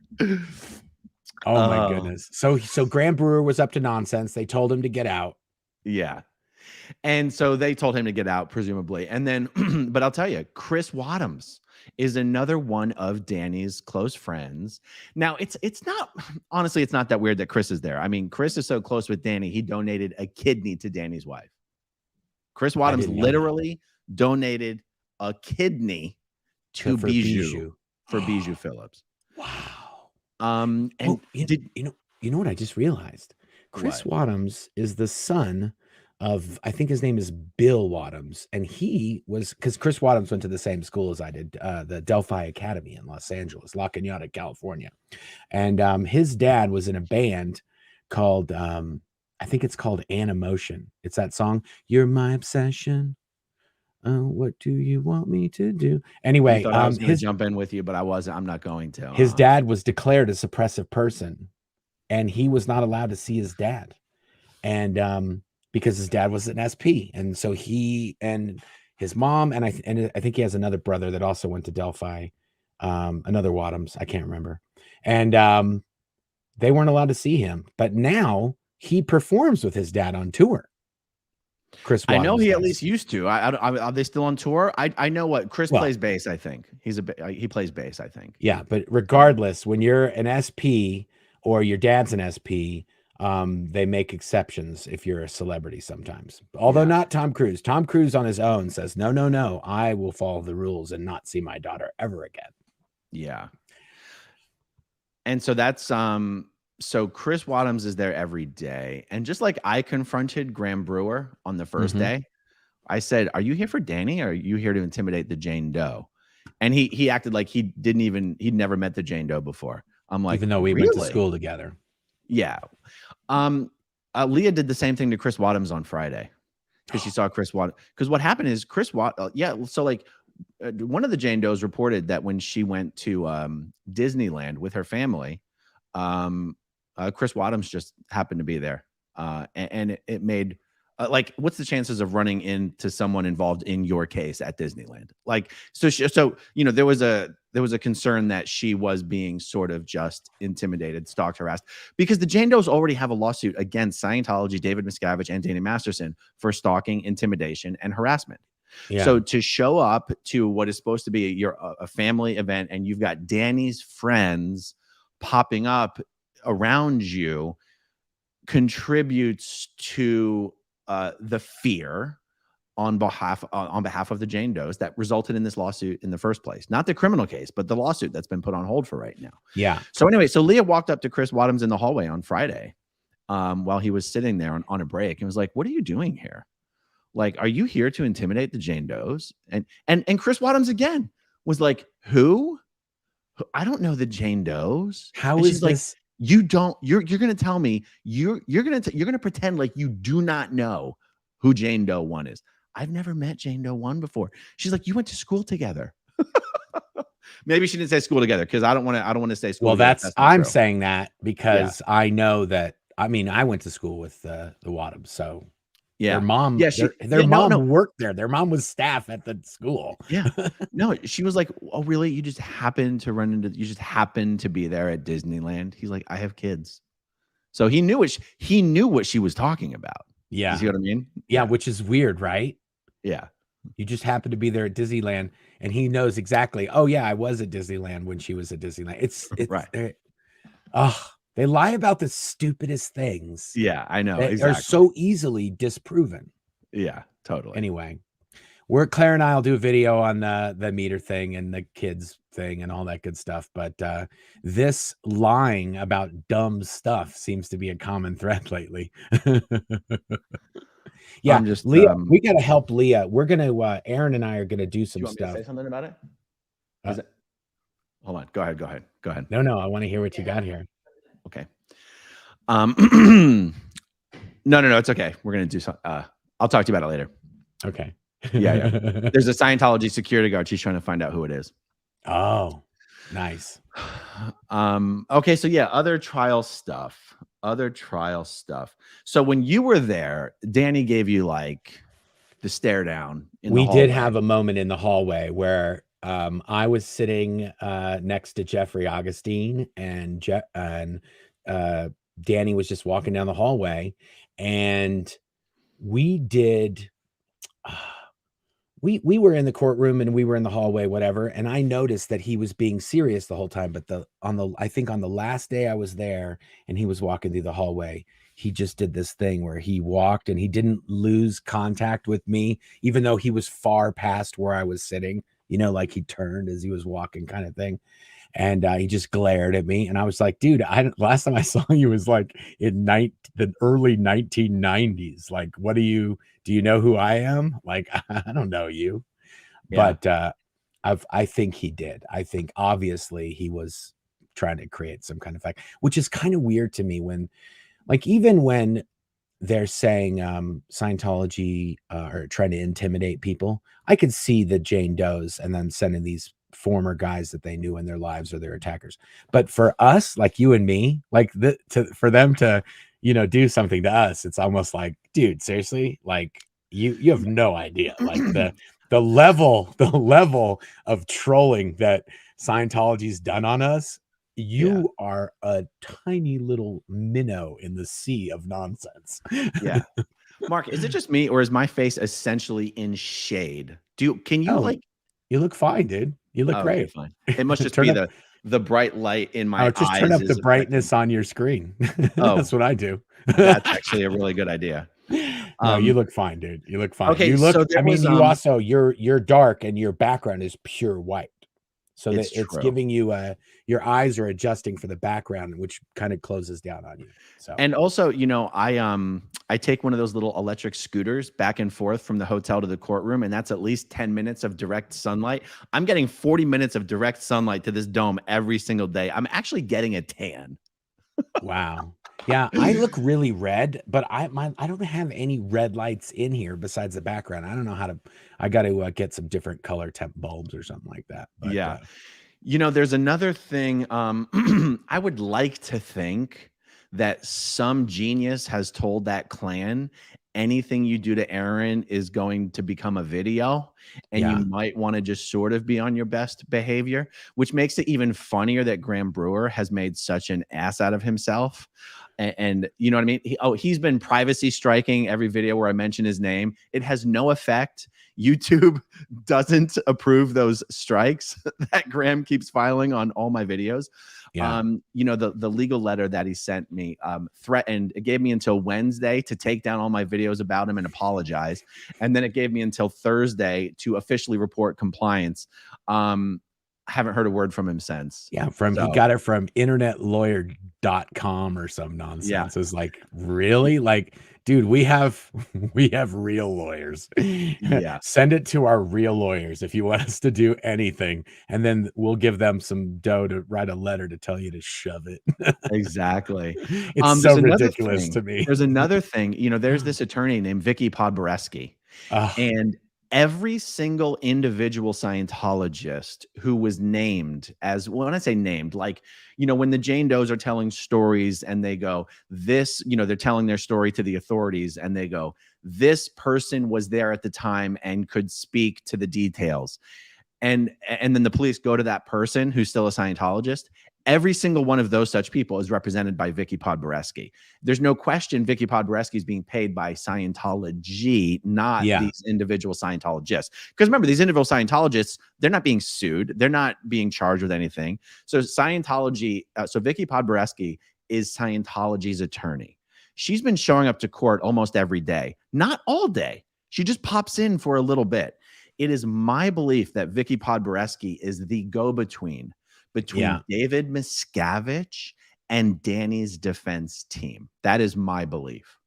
Speaker 1: Oh my goodness. So Graham Brewer was up to nonsense. They told him to get out.
Speaker 2: Yeah. And so they told him to get out, presumably. And then, but I'll tell you, Chris Wadhams is another one of Danny's close friends. Now, it's not, honestly, it's not that weird that Chris is there. I mean, Chris is so close with Danny, he donated a kidney to Danny's wife. Chris Wadhams literally donated a kidney to Bijou for Bijou Phillips.
Speaker 1: Wow.
Speaker 2: And
Speaker 1: you know what I just realized? Chris Wadhams is the son of, I think his name is Bill Wadhams, and he was, because Chris Wadhams went to the same school as I did, the Delphi Academy in Los Angeles, La Cañada, California, and his dad was in a band called, I think it's called Animotion. It's that song, "You're My Obsession. What do you want me to do?" Anyway,
Speaker 2: I was going to jump in with you, but I wasn't. I'm not going to.
Speaker 1: His dad was declared a suppressive person, and he was not allowed to see his dad, and because his dad was an SP, and so he and his mom and I think he has another brother that also went to Delphi, another Wadhams, I can't remember, and they weren't allowed to see him. But now he performs with his dad on tour. Chris Wadhams,
Speaker 2: I know he at least used to. Are they still on tour? I know what Chris plays bass. I think he plays bass. I think.
Speaker 1: Yeah, but regardless, when you're an SP or your dad's an SP, they make exceptions if you're a celebrity sometimes. Although not Tom Cruise. Tom Cruise on his own says, no, I will follow the rules and not see my daughter ever again.
Speaker 2: Yeah. And so that's so Chris Wadhams is there every day. And just like I confronted Graham Brewer on the first day, I said, "Are you here for Danny, or are you here to intimidate the Jane Doe?" And he acted like he'd never met the Jane Doe before. I'm like,
Speaker 1: even though we went to school together.
Speaker 2: Yeah. Leah did the same thing to Chris Wadhams on Friday because she saw Chris Wadhams. Because what happened is so like one of the Jane Does reported that when she went to Disneyland with her family, Chris Wadhams just happened to be there, and it made like, what's the chances of running into someone involved in your case at Disneyland? Like, so there was there was a concern that she was being sort of just intimidated, stalked, harassed, because the Jane Does already have a lawsuit against Scientology, David Miscavige, and Danny Masterson for stalking, intimidation, and harassment.
Speaker 1: Yeah.
Speaker 2: So to show up to what is supposed to be a family event, and you've got Danny's friends popping up around you, contributes to the fear on behalf of the Jane Does that resulted in this lawsuit in the first place. Not the criminal case, but the lawsuit that's been put on hold for right now.
Speaker 1: Yeah.
Speaker 2: So anyway, so Leah walked up to Chris Wadhams in the hallway on Friday while he was sitting there on a break and was like, "What are you doing here? Like, are you here to intimidate the Jane Does?" And Chris Wadhams again was like, "Who? I don't know the Jane Does."
Speaker 1: How
Speaker 2: and
Speaker 1: is
Speaker 2: she's
Speaker 1: this?
Speaker 2: Like, you don't. You're going to tell me you're going to pretend like you do not know who Jane Doe 1 is. I've never met Jane Doe 1 before. She's like, "You went to school together." Maybe she didn't say school together because I don't want to say school.
Speaker 1: Well,
Speaker 2: together.
Speaker 1: I'm
Speaker 2: true.
Speaker 1: saying that because I know that. I mean, I went to school with the Wadhams, so
Speaker 2: yeah,
Speaker 1: their mom, their mom worked there. Their mom was staff at the school.
Speaker 2: Yeah, no, she was like, "Oh, really? You just happened to be there at Disneyland?" He's like, "I have kids," so he knew what she was talking about.
Speaker 1: Yeah,
Speaker 2: you see what I mean?
Speaker 1: Yeah, which is weird, right?
Speaker 2: Yeah,
Speaker 1: you just happened to be there at Disneyland, and he knows exactly. Oh yeah, I was at Disneyland when she was at Disneyland. It's
Speaker 2: right.
Speaker 1: They lie about the stupidest things.
Speaker 2: Yeah, I know.
Speaker 1: They are so easily disproven.
Speaker 2: Yeah, totally.
Speaker 1: Anyway, Claire and I will do a video on the meter thing and the kids thing and all that good stuff. But this lying about dumb stuff seems to be a common thread lately. Yeah, Leah, we got to help Leah. We're gonna Aaron and I are gonna do some stuff.
Speaker 2: Say something about it? Hold on. Go ahead.
Speaker 1: No, I want to hear what you got here.
Speaker 2: Okay. No, it's okay. We're gonna do some. I'll talk to you about it later.
Speaker 1: Okay.
Speaker 2: Yeah. There's a Scientology security guard. She's trying to find out who it is.
Speaker 1: Oh, nice.
Speaker 2: Okay. So yeah, other trial stuff. So when you were there, Danny gave you like the stare down.
Speaker 1: We did have a moment in the hallway where I was sitting next to Jeffrey Augustine, and Danny was just walking down the hallway, and we did. We were in the courtroom and we were in the hallway, whatever. And I noticed that he was being serious the whole time. But I think on the last day I was there and he was walking through the hallway, he just did this thing where he walked and he didn't lose contact with me, even though he was far past where I was sitting, like he turned as he was walking kind of thing. And he just glared at me. And I was like, dude, last time I saw you was like in the early 1990s. Like, do you know who I am? Like, I don't know you. Yeah. But I think he did. I think obviously he was trying to create some kind of fact, which is kind of weird to me when, like, even when they're saying Scientology are trying to intimidate people, I could see the Jane Does and then sending these former guys that they knew in their lives or their attackers. But for us, like you and me, like for them to, do something to us, it's almost like, dude, seriously, like you have no idea, like the level of trolling that Scientology's done on us. You are a tiny little minnow in the sea of nonsense.
Speaker 2: Yeah. Mark, is it just me or is my face essentially in shade? Can you
Speaker 1: you look fine, dude. You look great.
Speaker 2: Fine. It must just be the bright light in my eyes.
Speaker 1: Just turn up the brightness on your screen. That's what I do.
Speaker 2: That's actually a really good idea.
Speaker 1: No, you look fine, dude. You look fine.
Speaker 2: Okay,
Speaker 1: you look. You also you're dark and your background is pure white, so that it's giving you your eyes are adjusting for the background, which kind of closes down on you. So
Speaker 2: and also, I take one of those little electric scooters back and forth from the hotel to the courtroom, and that's at least 10 minutes of direct sunlight. I'm getting 40 minutes of direct sunlight to this dome every single day. I'm actually getting a tan.
Speaker 1: Wow. Yeah, I look really red, but I don't have any red lights in here besides the background. I don't know how to. I got to get some different color temp bulbs or something like that. But,
Speaker 2: yeah, there's another thing. I would like to think that some genius has told that clan anything you do to Aaron is going to become a video, and
Speaker 1: Yeah.
Speaker 2: you might want to just sort of be on your best behavior, which makes it even funnier that Graham Brewer has made such an ass out of himself. And you know what I mean? He's been privacy striking every video where I mention his name. It has no effect. YouTube doesn't approve those strikes that Graham keeps filing on all my videos.
Speaker 1: Yeah.
Speaker 2: You know, the legal letter that he sent me threatened, it gave me until Wednesday to take down all my videos about him and apologize. And then it gave me until Thursday to officially report compliance. I haven't heard a word from him since.
Speaker 1: Yeah, he got it from internetlawyer.com or some nonsense. It's like, really? Like, dude, we have real lawyers.
Speaker 2: Yeah.
Speaker 1: Send it to our real lawyers if you want us to do anything, and then we'll give them some dough to write a letter to tell you to shove it.
Speaker 2: Exactly.
Speaker 1: It's so ridiculous to me.
Speaker 2: There's another thing. You know, there's this attorney named Vicky Podboreski, and every single individual Scientologist who was named as, well, when I say named, like, you know, when the Jane Does are telling stories and they go, this, you know, they're telling their story to the authorities and they go, this person was there at the time and could speak to the details. And then the police go to that person who's still a Scientologist. Every single one of those such people is represented by Vicky Podboreski. There's no question Vicky Podboreski is being paid by Scientology, not these individual Scientologists. Because remember, these individual Scientologists, they're not being sued. They're not being charged with anything. So Scientology, so Vicky Podboreski is Scientology's attorney. She's been showing up to court almost every day, not all day. She just pops in for a little bit. It is my belief that Vicky Podboreski is the go-between between David Miscavige and Danny's defense team. That is my belief.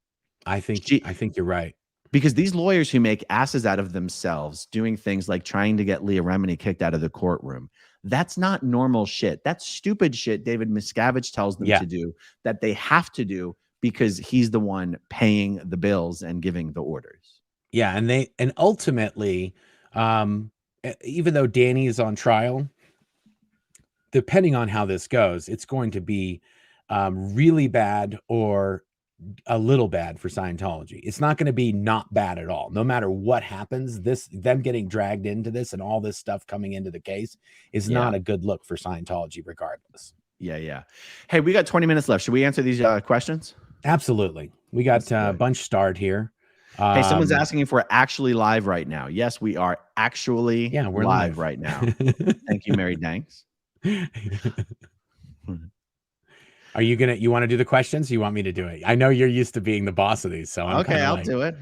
Speaker 1: I think you're right.
Speaker 2: Because these lawyers who make asses out of themselves doing things like trying to get Leah Remini kicked out of the courtroom, that's not normal shit. That's stupid shit David Miscavige tells them to do, that they have to do because he's the one paying the bills and giving the orders.
Speaker 1: Yeah, and ultimately, even though Danny is on trial, depending on how this goes, it's going to be really bad or a little bad for Scientology. It's not going to be not bad at all. No matter what happens, them getting dragged into this and all this stuff coming into the case is not a good look for Scientology regardless. Yeah.
Speaker 2: Hey, we got 20 minutes left. Should we answer these questions?
Speaker 1: Absolutely. We got a bunch starred here.
Speaker 2: Hey, someone's asking if we're actually live right now. Yes, we are actually
Speaker 1: we're
Speaker 2: live right now. Thank you, Mary Danks.
Speaker 1: Are you want to do the questions? You want me to do it? I know you're used to being the boss of these, so I'm
Speaker 2: okay. I'll do it.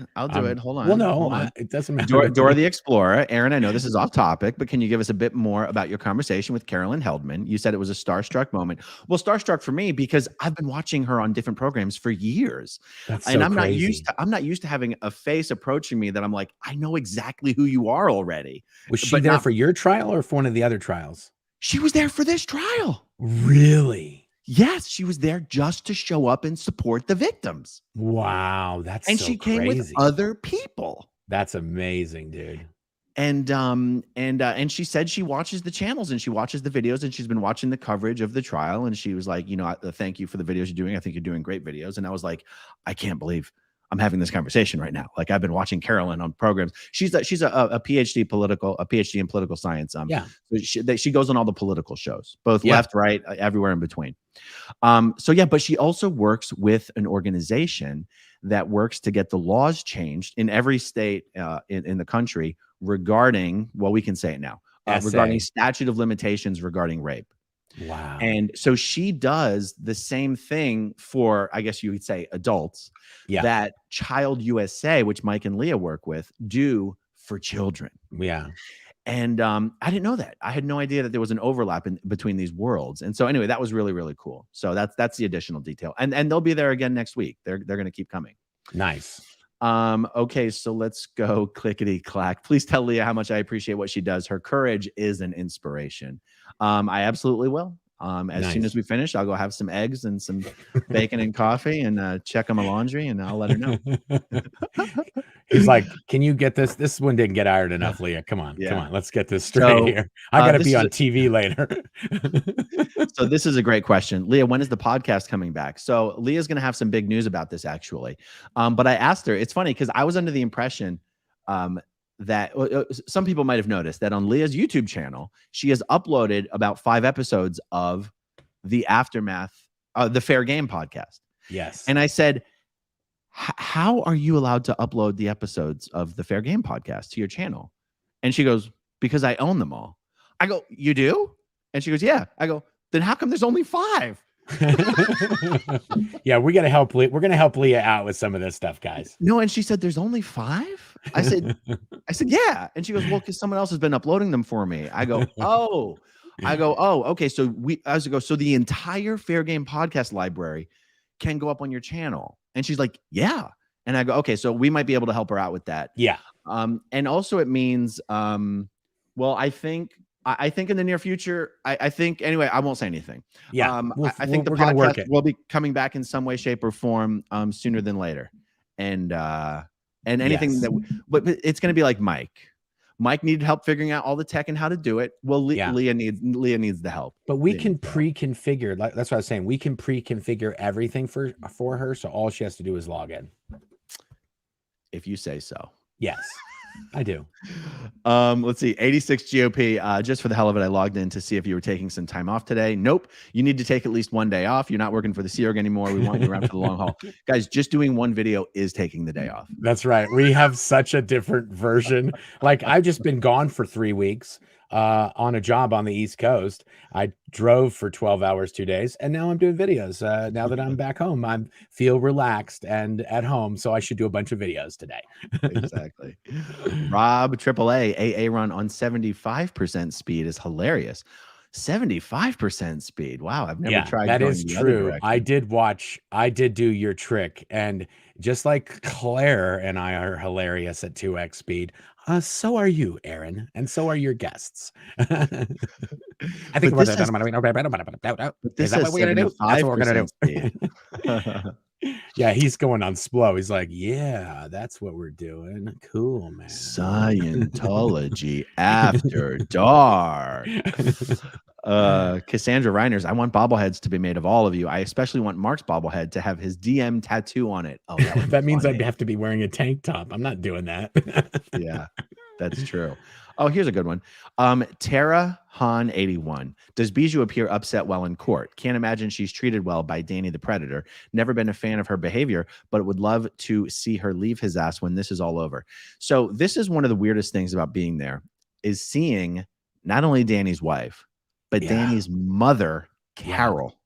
Speaker 2: Hold on.
Speaker 1: Well, no, it doesn't matter.
Speaker 2: Dora the Explorer, Aaron. I know this is off topic, but can you give us a bit more about your conversation with Carolyn Heldman? You said it was a starstruck moment. Well, starstruck for me because I've been watching her on different programs for years,
Speaker 1: and
Speaker 2: I'm not used to having a face approaching me that I'm like, I know exactly who you are already.
Speaker 1: Was she there for your trial or for one of the other trials?
Speaker 2: She was there for this trial.
Speaker 1: Really?
Speaker 2: Yes, she was there just to show up and support the victims.
Speaker 1: Wow,
Speaker 2: and she came with other people.
Speaker 1: That's amazing, dude.
Speaker 2: And she said she watches the channels and she watches the videos and she's been watching the coverage of the trial. And she was like, you know, thank you for the videos you're doing. I think you're doing great videos. And I was like, I can't believe I'm having this conversation right now. Like I've been watching Carolyn on programs. She's a PhD in political science. So she goes on all the political shows, both left, right, everywhere in between. But she also works with an organization that works to get the laws changed in every state in the country regarding, well, we can say it now, regarding statute of limitations regarding rape.
Speaker 1: Wow.
Speaker 2: And so she does the same thing for, I guess you would say, adults that Child USA, which Mike and Leah work with, do for children.
Speaker 1: Yeah.
Speaker 2: And I didn't know that. I had no idea that there was an overlap between these worlds. And so anyway, that was really, really cool. So that's the additional detail. And they'll be there again next week. They're going to keep coming.
Speaker 1: Nice.
Speaker 2: Okay, so let's go clickety clack. Please tell Leah how much I appreciate what she does. Her courage is an inspiration. I absolutely will. As soon as we finish, I'll go have some eggs and some bacon and coffee and check on my laundry, and I'll let her know.
Speaker 1: He's like, can you get this? This one didn't get ironed enough, Leah. Come on. Let's get this straight here. I got to be on TV later.
Speaker 2: So this is a great question. Leah, when is the podcast coming back? So Leah's going to have some big news about this, actually. But I asked her, it's funny because I was under the impression that some people might have noticed that on Leah's YouTube channel, she has uploaded about 5 episodes of the Aftermath, the Fair Game podcast.
Speaker 1: Yes.
Speaker 2: And I said, how are you allowed to upload the episodes of the Fair Game podcast to your channel? And she goes, because I own them all. I go, you do? And she goes, yeah. I go, then how come there's only 5?
Speaker 1: Yeah, we got to help. We're going to help Leah out with some of this stuff, guys.
Speaker 2: No, and she said, there's only 5? I said, yeah. And she goes, well, because someone else has been uploading them for me. I go, oh, okay. So so the entire Fair Game podcast library can go up on your channel. And she's like, yeah. And I go, okay, so we might be able to help her out with that.
Speaker 1: Yeah.
Speaker 2: And also it means, well, I think in the near future, I think, anyway, I won't say anything.
Speaker 1: Yeah.
Speaker 2: I think the podcast will be coming back in some way, shape, or form sooner than later. And anything but it's going to be like Mike. Mike needed help figuring out all the tech and how to do it. Well, Leah needs the help.
Speaker 1: But we can pre-configure. That's what I was saying. We can pre-configure everything for her. So all she has to do is log in.
Speaker 2: If you say so.
Speaker 1: Yes, I do.
Speaker 2: Let's see. 86 GOP. Just for the hell of it, I logged in to see if you were taking some time off today. Nope. You need to take at least 1 day off. You're not working for the Sea Org anymore. We want you around for the long haul. Guys, just doing one video is taking the day off.
Speaker 1: That's right. We have such a different version. Like, I've just been gone for 3 weeks on a job on the East Coast. I drove for 12 hours 2 days, and now I'm doing videos. Now that I'm back home, I feel relaxed and at home, so I should do a bunch of videos today.
Speaker 2: Exactly. Rob AAA, AA run on 75% speed is hilarious. 75% speed. Wow, I've never tried.
Speaker 1: That is true. I did do your trick, and just like Claire and I are hilarious at 2x speed, so are you, Aaron, and so are your guests. I think is that what we're gonna do? That's what we're gonna do. Yeah, he's going on Splo. He's like, yeah, that's what we're doing. Cool, man.
Speaker 2: Scientology after dark. Cassandra Reiners, I want bobbleheads to be made of all of you. I especially want Mark's bobblehead to have his DM tattoo on it. Oh,
Speaker 1: that means I'd have to be wearing a tank top. I'm not doing that.
Speaker 2: Yeah, that's true. Oh, here's a good one. Tara Han 81. Does Bijou appear upset while in court? Can't imagine she's treated well by Danny the Predator. Never been a fan of her behavior, but would love to see her leave his ass when this is all over. So this is one of the weirdest things about being there, is seeing not only Danny's wife, but Danny's mother, Carol,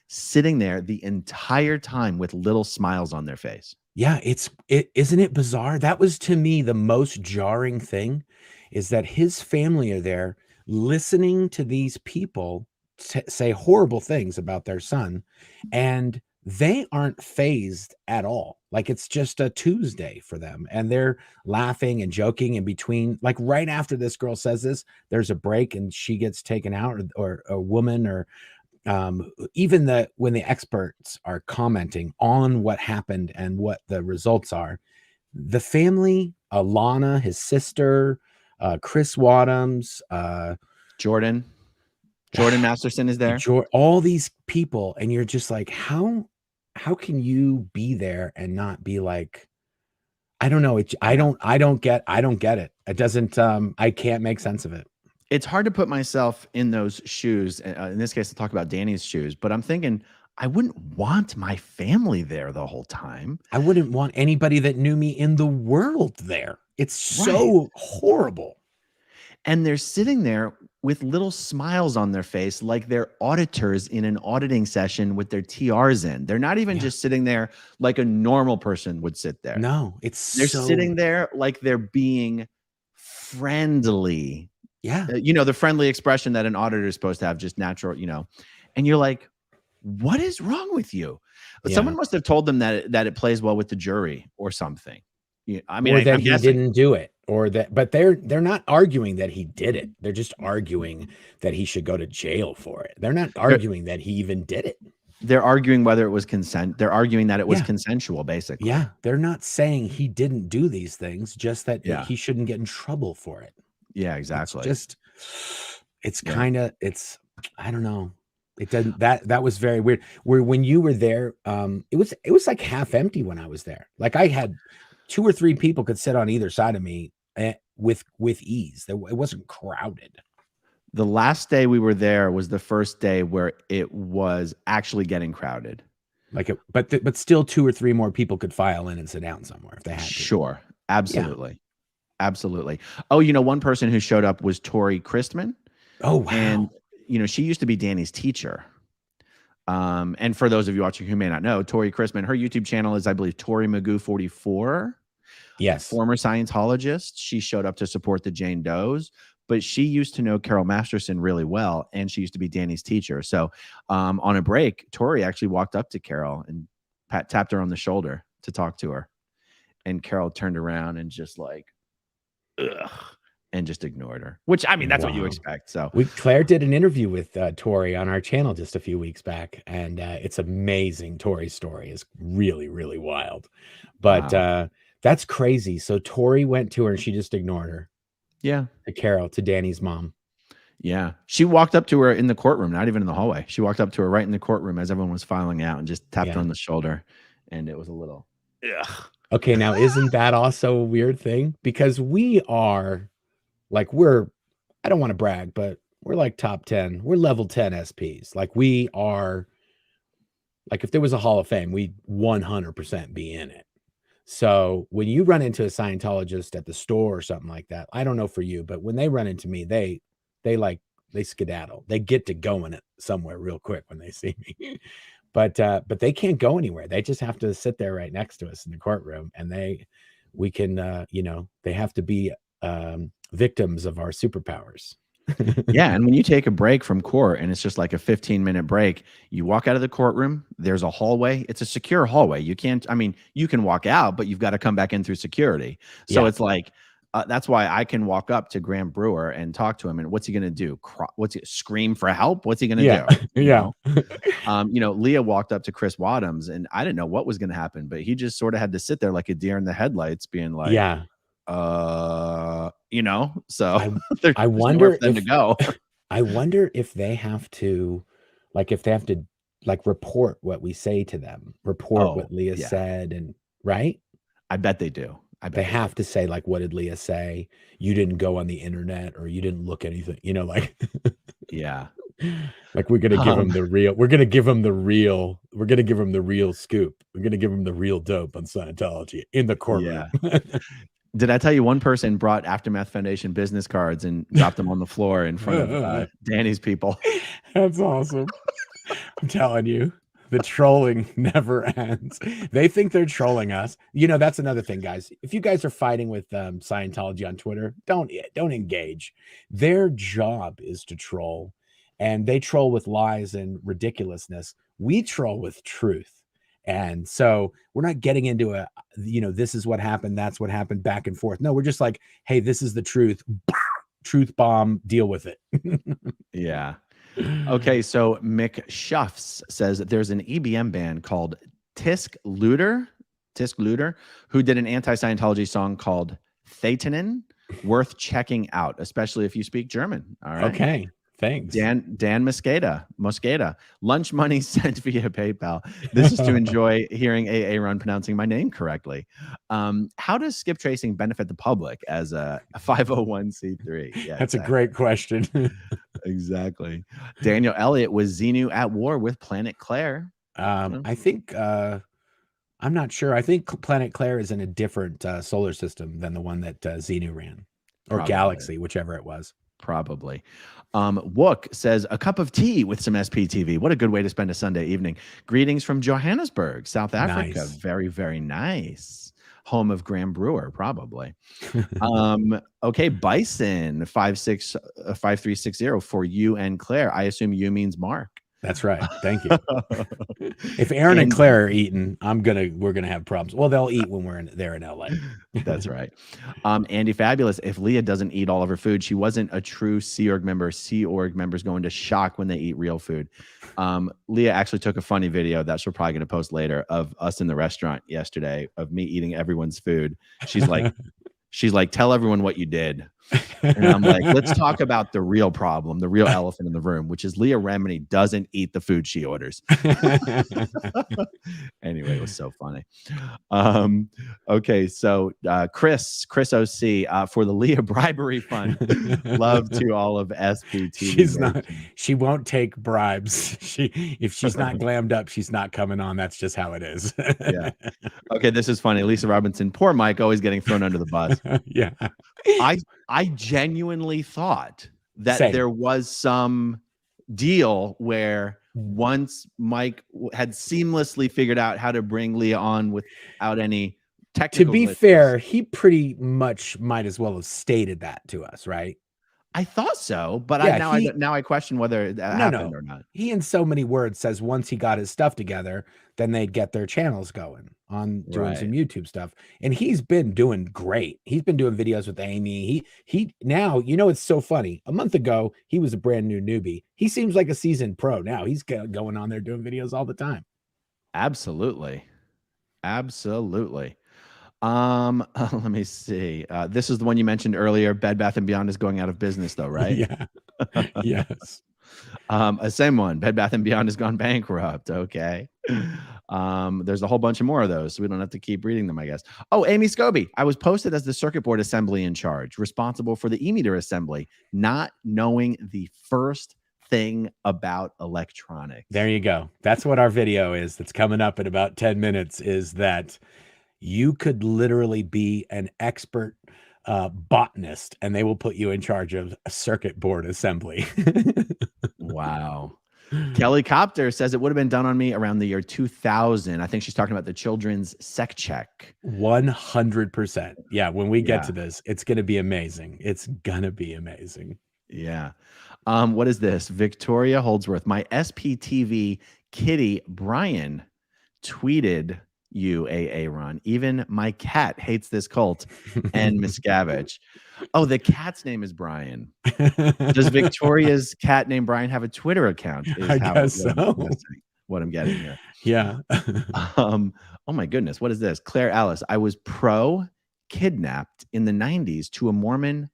Speaker 2: sitting there the entire time with little smiles on their face.
Speaker 1: Yeah, isn't it bizarre? That was, to me, the most jarring thing, is that his family are there listening to these people say horrible things about their son, and they aren't fazed at all. Like, it's just a Tuesday for them, and they're laughing and joking in between. Like, right after this girl says this, there's a break and she gets taken out, or a woman, or even when the experts are commenting on what happened and what the results are, the family, Alana, his sister, Chris Wadhams,
Speaker 2: Jordan Masterson is there.
Speaker 1: All these people, and you're just like, how can you be there and not be like, I don't know. I don't get it. It doesn't. I can't make sense of it.
Speaker 2: It's hard to put myself in those shoes. In this case, I'll talk about Danny's shoes, but I'm thinking, I wouldn't want my family there the whole time.
Speaker 1: I wouldn't want anybody that knew me in the world there. It's so horrible.
Speaker 2: And they're sitting there with little smiles on their face, like they're auditors in an auditing session with their TRs in. They're not even just sitting there like a normal person would sit there.
Speaker 1: No, they're
Speaker 2: sitting there like they're being friendly.
Speaker 1: Yeah.
Speaker 2: The friendly expression that an auditor is supposed to have, just natural, and you're like, what is wrong with you? Yeah. Someone must have told them that it plays well with the jury or something. I mean,
Speaker 1: or that he didn't do it, or that, but they're not arguing that he did it. They're just arguing that he should go to jail for it. They're not arguing that he even did it.
Speaker 2: They're arguing whether it was consent. They're arguing that it was
Speaker 1: Yeah.
Speaker 2: consensual, basically.
Speaker 1: Yeah, they're not saying he didn't do these things, just that
Speaker 2: Yeah.
Speaker 1: he shouldn't get in trouble for it.
Speaker 2: Yeah, exactly.
Speaker 1: It's kind of, I don't know. It doesn't, that was very weird. Where when you were there, it was like half empty when I was there. Like I had 2 or 3 people could sit on either side of me with ease. It wasn't crowded.
Speaker 2: The last day we were there was the first day where it was actually getting crowded.
Speaker 1: Like it, but still 2 or 3 more people could file in and sit down somewhere if they had to.
Speaker 2: Sure. Absolutely. Yeah. Absolutely. Oh, one person who showed up was Tori Christman.
Speaker 1: Oh, wow.
Speaker 2: And, she used to be Danny's teacher. And for those of you watching who may not know, Tori Christman, her YouTube channel is, I believe, Tori Magoo 44.
Speaker 1: Yes.
Speaker 2: Former Scientologist. She showed up to support the Jane Does, but she used to know Carol Masterson really well, and she used to be Danny's teacher. So on a break, Tori actually walked up to Carol and tapped her on the shoulder to talk to her. And Carol turned around and just like, ugh, and just ignored her, which, I mean, that's what you expect. So
Speaker 1: Claire did an interview with Tori on our channel just a few weeks back, and it's amazing. Tori's story is really, really wild, but that's crazy. So Tori went to her and she just ignored her.
Speaker 2: Yeah.
Speaker 1: To Carol, to Danny's mom.
Speaker 2: Yeah. She walked up to her in the courtroom, not even in the hallway. She walked up to her right in the courtroom as everyone was filing out and just tapped her on the shoulder. And it was a little, ugh.
Speaker 1: Okay. Now, isn't that also a weird thing? Because we are like, I don't want to brag, but we're like top 10. We're level 10 SPs. Like we are, like if there was a Hall of Fame, we'd 100% be in it. So when you run into a Scientologist at the store or something like that, I don't know for you, but when they run into me, they skedaddle. They get to going it somewhere real quick when they see me. But they can't go anywhere. They just have to sit there right next to us in the courtroom, and they have to be victims of our superpowers.
Speaker 2: Yeah. And when you take a break from court and it's just like a 15-minute break, you walk out of the courtroom, there's a hallway. It's a secure hallway. You can't, I mean, you can walk out, but you've got to come back in through security. So it's like, that's why I can walk up to Graham Brewer and talk to him. And what's he going to do? Scream for help? What's he going to do?
Speaker 1: Yeah.
Speaker 2: Leah walked up to Chris Wadhams and I didn't know what was going to happen, but he just sort of had to sit there like a deer in the headlights being like, so
Speaker 1: I wonder
Speaker 2: for them to go.
Speaker 1: I wonder if they have to report what we say to them, what Leah said, and right?
Speaker 2: I bet they do.
Speaker 1: They have to say, like, what did Leah say? You didn't go on the internet, or you didn't look anything,
Speaker 2: Yeah.
Speaker 1: Like we're gonna give them the real. We're gonna give them the real. We're gonna give them the real scoop. We're gonna give them the real dope on Scientology in the courtroom.
Speaker 2: Yeah. Did I tell you one person brought Aftermath Foundation business cards and dropped them on the floor in front of Danny's people?
Speaker 1: That's awesome. I'm telling you, the trolling never ends. They think they're trolling us. That's another thing, guys. If you guys are fighting with Scientology on Twitter, don't engage. Their job is to troll, and they troll with lies and ridiculousness. We troll with truth. And so we're not getting into this is what happened, that's what happened, back and forth. No, we're just like, hey, this is the truth. Truth bomb, deal with it.
Speaker 2: Yeah. Okay, so Mick Shuffs says that there's an EBM band called Tisk Luder, who did an anti-Scientology song called Thetanen, worth checking out, especially if you speak German. All right.
Speaker 1: Okay. Thanks.
Speaker 2: Dan Mosqueda. Lunch money sent via PayPal. This is to enjoy hearing AA Run pronouncing my name correctly. How does skip tracing benefit the public as a 501c3? Yeah,
Speaker 1: that's a great question.
Speaker 2: Exactly. Daniel Elliott, was Xenu at war with Planet Claire?
Speaker 1: I think I'm not sure. I think Planet Claire is in a different solar system than the one that Xenu ran, or
Speaker 2: Probably.
Speaker 1: Galaxy, whichever it was.
Speaker 2: Probably. Wook says, a cup of tea with some SPTV. What a good way to spend a Sunday evening. Greetings from Johannesburg, South Africa.
Speaker 1: Nice.
Speaker 2: Very, very nice. Home of Graham Brewer, probably. Okay, Bison 5360 for you and Claire. I assume you means Mark.
Speaker 1: That's right. Thank you. If Aaron and Claire are eating, we're gonna have problems. Well, they'll eat when they're in LA.
Speaker 2: That's right. Andy Fabulous, if Leah doesn't eat all of her food, she wasn't a true Sea Org member. Sea Org members go into shock when they eat real food. Leah actually took a funny video that she'll probably going to post later of us in the restaurant yesterday of me eating everyone's food. She's like, tell everyone what you did. And I'm like, let's talk about the real problem, the real elephant in the room, which is Leah Remini doesn't eat the food she orders. Anyway, it was so funny. Okay, so Chris OC for the Leah bribery fund. Love to all of SPT.
Speaker 1: She won't take bribes. If she's not glammed up, she's not coming on. That's just how it is.
Speaker 2: Yeah. Okay, this is funny. Lisa Robinson, poor Mike, always getting thrown under the bus.
Speaker 1: Yeah.
Speaker 2: I genuinely thought that there was some deal where once Mike had seamlessly figured out how to bring Leah on without any technical.
Speaker 1: To be fair, he pretty much might as well have stated that to us, right?
Speaker 2: I thought so, but yeah, now I question whether that happened or not.
Speaker 1: He, in so many words, says once he got his stuff together, then they'd get their channels going on doing some YouTube stuff. And he's been doing great. He's been doing videos with Amy. He now, it's so funny. A month ago, he was a brand new newbie. He seems like a seasoned pro now. He's going on there doing videos all the time.
Speaker 2: Absolutely. Let me see. This is the one you mentioned earlier. Bed Bath & Beyond is going out of business though, right?
Speaker 1: Yeah. Yes.
Speaker 2: Same one. Bed Bath & Beyond has gone bankrupt. Okay. There's a whole bunch of more of those, so we don't have to keep reading them, I guess. Oh, Amy Scobie. I was posted as the circuit board assembly in charge, responsible for the e-meter assembly, not knowing the first thing about electronics.
Speaker 1: There you go. That's what our video is. That's coming up in about 10 minutes is that you could literally be an expert botanist and they will put you in charge of a circuit board assembly.
Speaker 2: Wow. Kelly Copter says it would have been done on me around the year 2000. I think she's talking about the children's sec check.
Speaker 1: 100%. Yeah. When we get to this, it's going to be amazing. It's going to be amazing.
Speaker 2: Yeah. What is this? Victoria Holdsworth. My SPTV kitty Brian tweeted you, Ron. Even my cat hates this cult and Miscavige. Oh, the cat's name is Brian. Does Victoria's cat named Brian have a Twitter account?
Speaker 1: I guess so.
Speaker 2: What I'm getting here.
Speaker 1: Yeah.
Speaker 2: Oh my goodness. What is this? Claire Alice. I was kidnapped in the 90s to a Mormon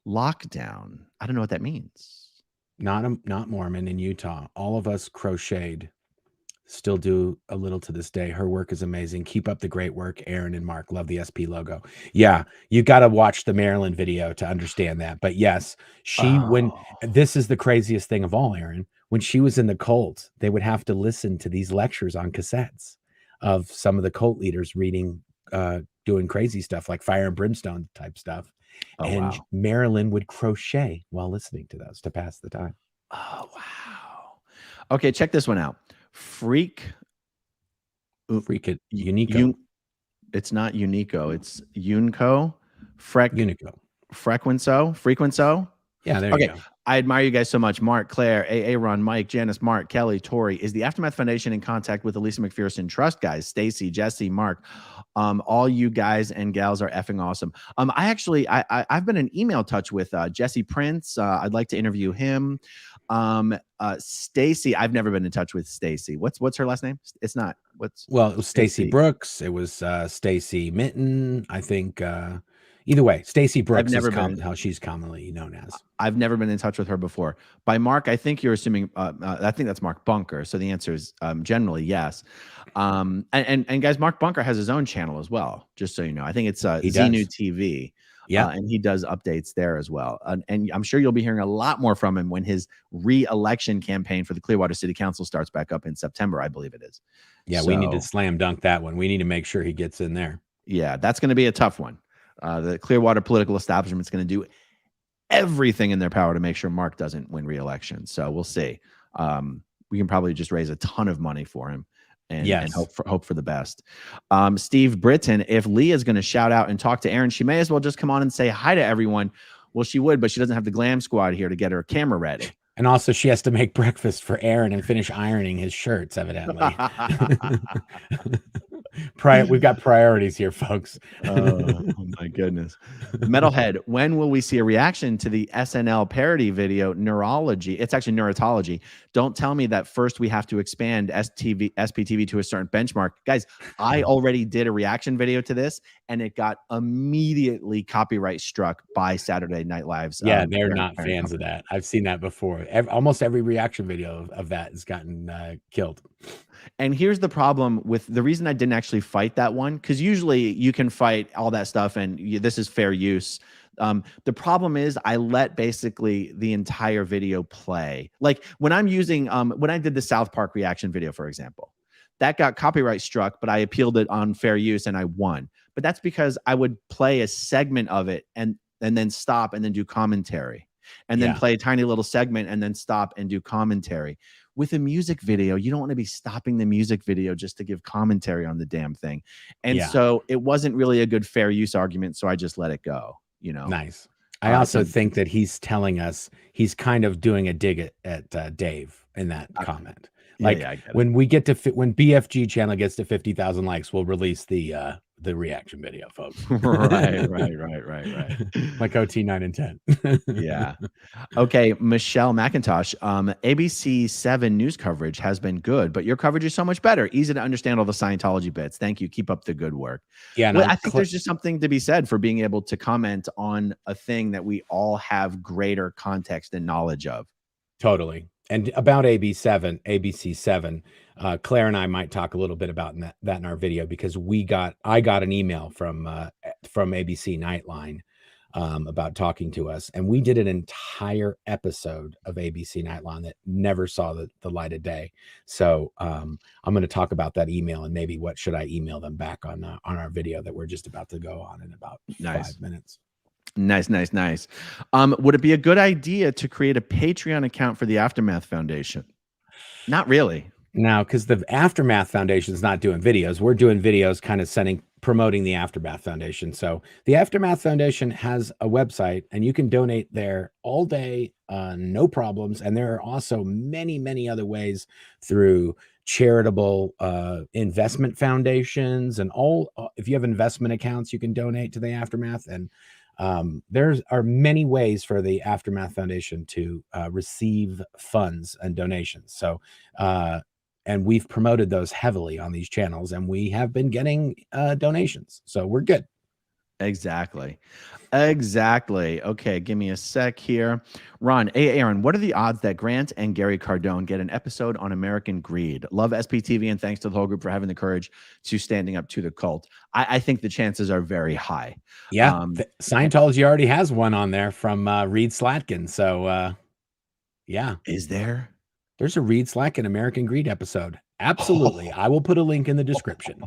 Speaker 2: lockdown. I don't know what that means.
Speaker 1: Not Mormon in Utah. All of us crocheted. Still do a little to this day. Her work is amazing. Keep up the great work, Aaron and Mark. Love the SP logo. Yeah, you got to watch the Maryland video to understand that. But yes, when this is the craziest thing of all, Aaron, when she was in the cult, they would have to listen to these lectures on cassettes of some of the cult leaders reading, doing crazy stuff like fire and brimstone type stuff. Marilyn would crochet while listening to those to pass the time.
Speaker 2: Oh, wow. Okay, check this one out. Freak
Speaker 1: it. Unico.
Speaker 2: It's not Unico. It's Unico. Unico. Frequenso.
Speaker 1: Yeah, there you go.
Speaker 2: I admire you guys so much. Mark, Claire, Ron, Mike, Janice, Mark, Kelly, Tori. Is the Aftermath Foundation in contact with the Lisa McPherson Trust guys? Stacy, Jesse, Mark. All you guys and gals are effing awesome. I've been in email touch with Jesse Prince. I'd like to interview him. Stacy, I've never been in touch with Stacy. What's her last name? It's not.
Speaker 1: It was Stacy Brooks. It was Stacy Minton. I think either way, Stacy Brooks is how she's commonly known as.
Speaker 2: I've never been in touch with her before. By Mark, I think you're assuming. I think that's Mark Bunker. So the answer is generally yes. And guys, Mark Bunker has his own channel as well. Just so you know, I think it's Xenu TV. Yeah, and he does updates there as well. And I'm sure you'll be hearing a lot more from him when his re-election campaign for the Clearwater City Council starts back up in September, I believe it is.
Speaker 1: Yeah, we need to slam dunk that one. We need to make sure he gets in there.
Speaker 2: Yeah, that's going to be a tough one. The Clearwater political establishment is going to do everything in their power to make sure Mark doesn't win re-election. So we'll see. We can probably just raise a ton of money for him. And hope for the best. Steve Britton, if Leah is going to shout out and talk to Aaron, she may as well just come on and say hi to everyone. Well, she would, but she doesn't have the glam squad here to get her camera ready.
Speaker 1: And also, she has to make breakfast for Aaron and finish ironing his shirts, evidently. We've got priorities here, folks.
Speaker 2: Oh my goodness. Metalhead, when will we see a reaction to the SNL parody video, Neurology? It's actually Neurotology. Don't tell me that first we have to expand SPTV to a certain benchmark. Guys, I already did a reaction video to this, and it got immediately copyright struck by Saturday Night Live's.
Speaker 1: Yeah, they're not fans of that. I've seen that before. Almost every reaction video of that has gotten killed.
Speaker 2: And here's the problem with the reason I didn't actually fight that one, because usually you can fight all that stuff and this is fair use. The problem is I let basically the entire video play. Like when I'm using, when I did the South Park reaction video, for example, that got copyright struck, but I appealed it on fair use and I won. But that's because I would play a segment of it and then stop and then do commentary and then play a tiny little segment and then stop and do commentary. With a music video, you don't want to be stopping the music video just to give commentary on the damn thing. And so it wasn't really a good fair use argument. So I just let it go, you know?
Speaker 1: Nice. I also think that he's telling us he's kind of doing a dig at Dave in that comment. Like when we get to when BFG channel gets to 50,000 likes, we'll release the reaction video, folks.
Speaker 2: right.
Speaker 1: Like OT 9 and 10.
Speaker 2: Yeah. Okay, Michelle McIntosh. ABC 7 news coverage has been good, but your coverage is so much better. Easy to understand all the Scientology bits. Thank you. Keep up the good work. Yeah, well, I think there's just something to be said for being able to comment on a thing that we all have greater context and knowledge of.
Speaker 1: Totally. And about ABC 7, Claire and I might talk a little bit about that in our video, because I got an email from ABC Nightline about talking to us, and we did an entire episode of ABC Nightline that never saw the light of day. So I'm going to talk about that email and maybe what should I email them back on our video that we're just about to go on in about 5 minutes.
Speaker 2: Nice. Would it be a good idea to create a Patreon account for the Aftermath Foundation? Not really.
Speaker 1: No, because the Aftermath Foundation is not doing videos. We're doing videos kind of promoting the Aftermath Foundation. So the Aftermath Foundation has a website and you can donate there all day, no problems. And there are also many, many other ways through charitable investment foundations and if you have investment accounts, you can donate to the Aftermath. And there are many ways for the Aftermath Foundation to receive funds and donations. So, and we've promoted those heavily on these channels, and we have been getting donations. So we're good.
Speaker 2: Exactly. Okay, give me a sec here. Ron, Aaron, what are the odds that Grant and Gary Cardone get an episode on American Greed? Love SPTV, and thanks to the whole group for having the courage to standing up to the cult. I think the chances are very high.
Speaker 1: Yeah, Scientology already has one on there from Reed Slatkin. So, yeah.
Speaker 2: Is there?
Speaker 1: There's a Reed Slatkin American Greed episode. Absolutely. I will put a link in the description.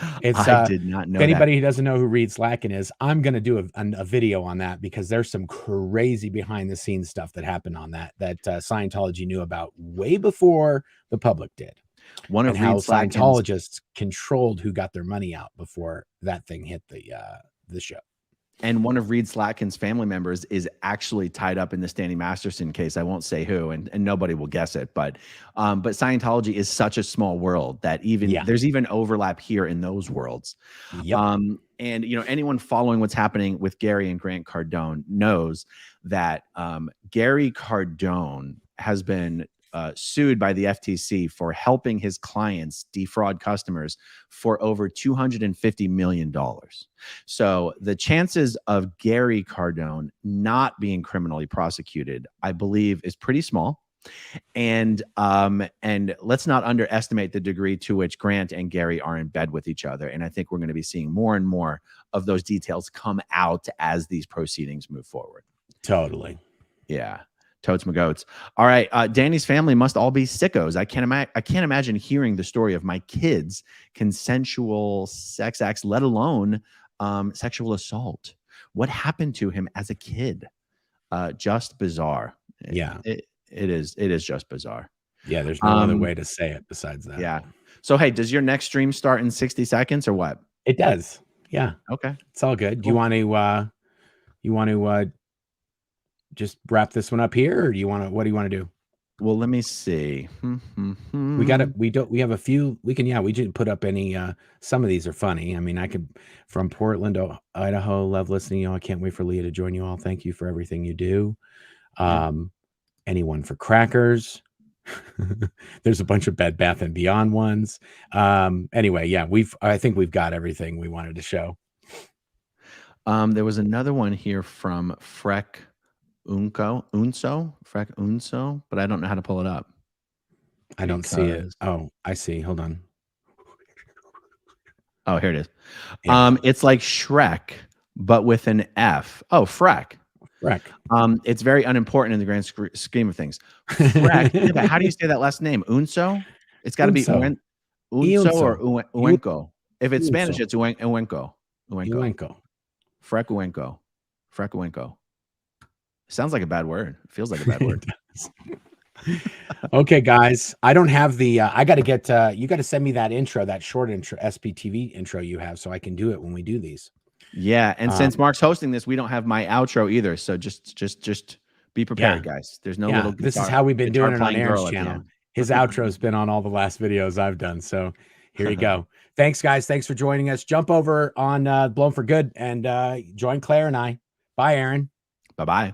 Speaker 2: I did not know.
Speaker 1: If anybody who doesn't know who Reed Slatkin is, I'm going to do a video on that, because there's some crazy behind the scenes stuff that happened on that Scientology knew about way before the public did.
Speaker 2: One of
Speaker 1: how Scientologists controlled who got their money out before that thing hit the show.
Speaker 2: And one of Reed Slatkin's family members is actually tied up in the Stanley Masterson case. I won't say who, and nobody will guess it. But Scientology is such a small world that there's even overlap here in those worlds.
Speaker 1: Yep.
Speaker 2: And anyone following what's happening with Gary and Grant Cardone knows that Gary Cardone has been sued by the FTC for helping his clients defraud customers for over $250 million. So the chances of Gary Cardone not being criminally prosecuted, I believe, is pretty small. And let's not underestimate the degree to which Grant and Gary are in bed with each other. And I think we're going to be seeing more and more of those details come out as these proceedings move forward.
Speaker 1: Totally.
Speaker 2: Yeah. Totes my goats. All right. Danny's family must all be sickos. I can't imagine hearing the story of my kids' consensual sex acts, let alone sexual assault. What happened to him as a kid? Just bizarre.
Speaker 1: Yeah.
Speaker 2: It is just bizarre.
Speaker 1: Yeah. There's no other way to say it besides that.
Speaker 2: Yeah. So, hey, does your next stream start in 60 seconds or what?
Speaker 1: It does. Yeah.
Speaker 2: Okay.
Speaker 1: It's all good. Cool. Do you want to just wrap this one up here, or what do you want to do?
Speaker 2: Well, let me see.
Speaker 1: We got it. We have a few. We didn't put up any. Some of these are funny. I mean, I could from Portland, Idaho. Love listening. You all. I can't wait for Leah to join you all. Thank you for everything you do. Anyone for crackers? There's a bunch of Bed Bath and Beyond ones. Anyway, yeah, I think we've got everything we wanted to show.
Speaker 2: There was another one here from Freck Unso, but I don't know how to pull it up.
Speaker 1: I don't see it. Oh, I see. Hold on.
Speaker 2: Oh, here it is.
Speaker 1: Yeah.
Speaker 2: It's like Shrek, but with an F. Oh, Freck.
Speaker 1: Freck.
Speaker 2: It's very unimportant in the grand scheme of things. Freck. Yeah, but how do you say that last name? Unso? It's got to be Unso or Uenco. If it's Spanish, it's Uenco.
Speaker 1: Uenco.
Speaker 2: Freck Uenco. Freck Uenco. Sounds like a bad word. Feels like a bad word.
Speaker 1: Okay, guys. I don't have the I got to get you got to send me that intro, that short intro, SPTV intro you have, so I can do it when we do these.
Speaker 2: Yeah, and since Mark's hosting this, we don't have my outro either. So just be prepared, guys. There's no little guitar,
Speaker 1: this is how we've been doing it on Aaron's channel.
Speaker 2: channel.
Speaker 1: His outro's been on all the last videos I've done. So here you go. Thanks, guys. Thanks for joining us. Jump over on Blown for Good and join Claire and I. Bye, Aaron.
Speaker 2: Bye-bye.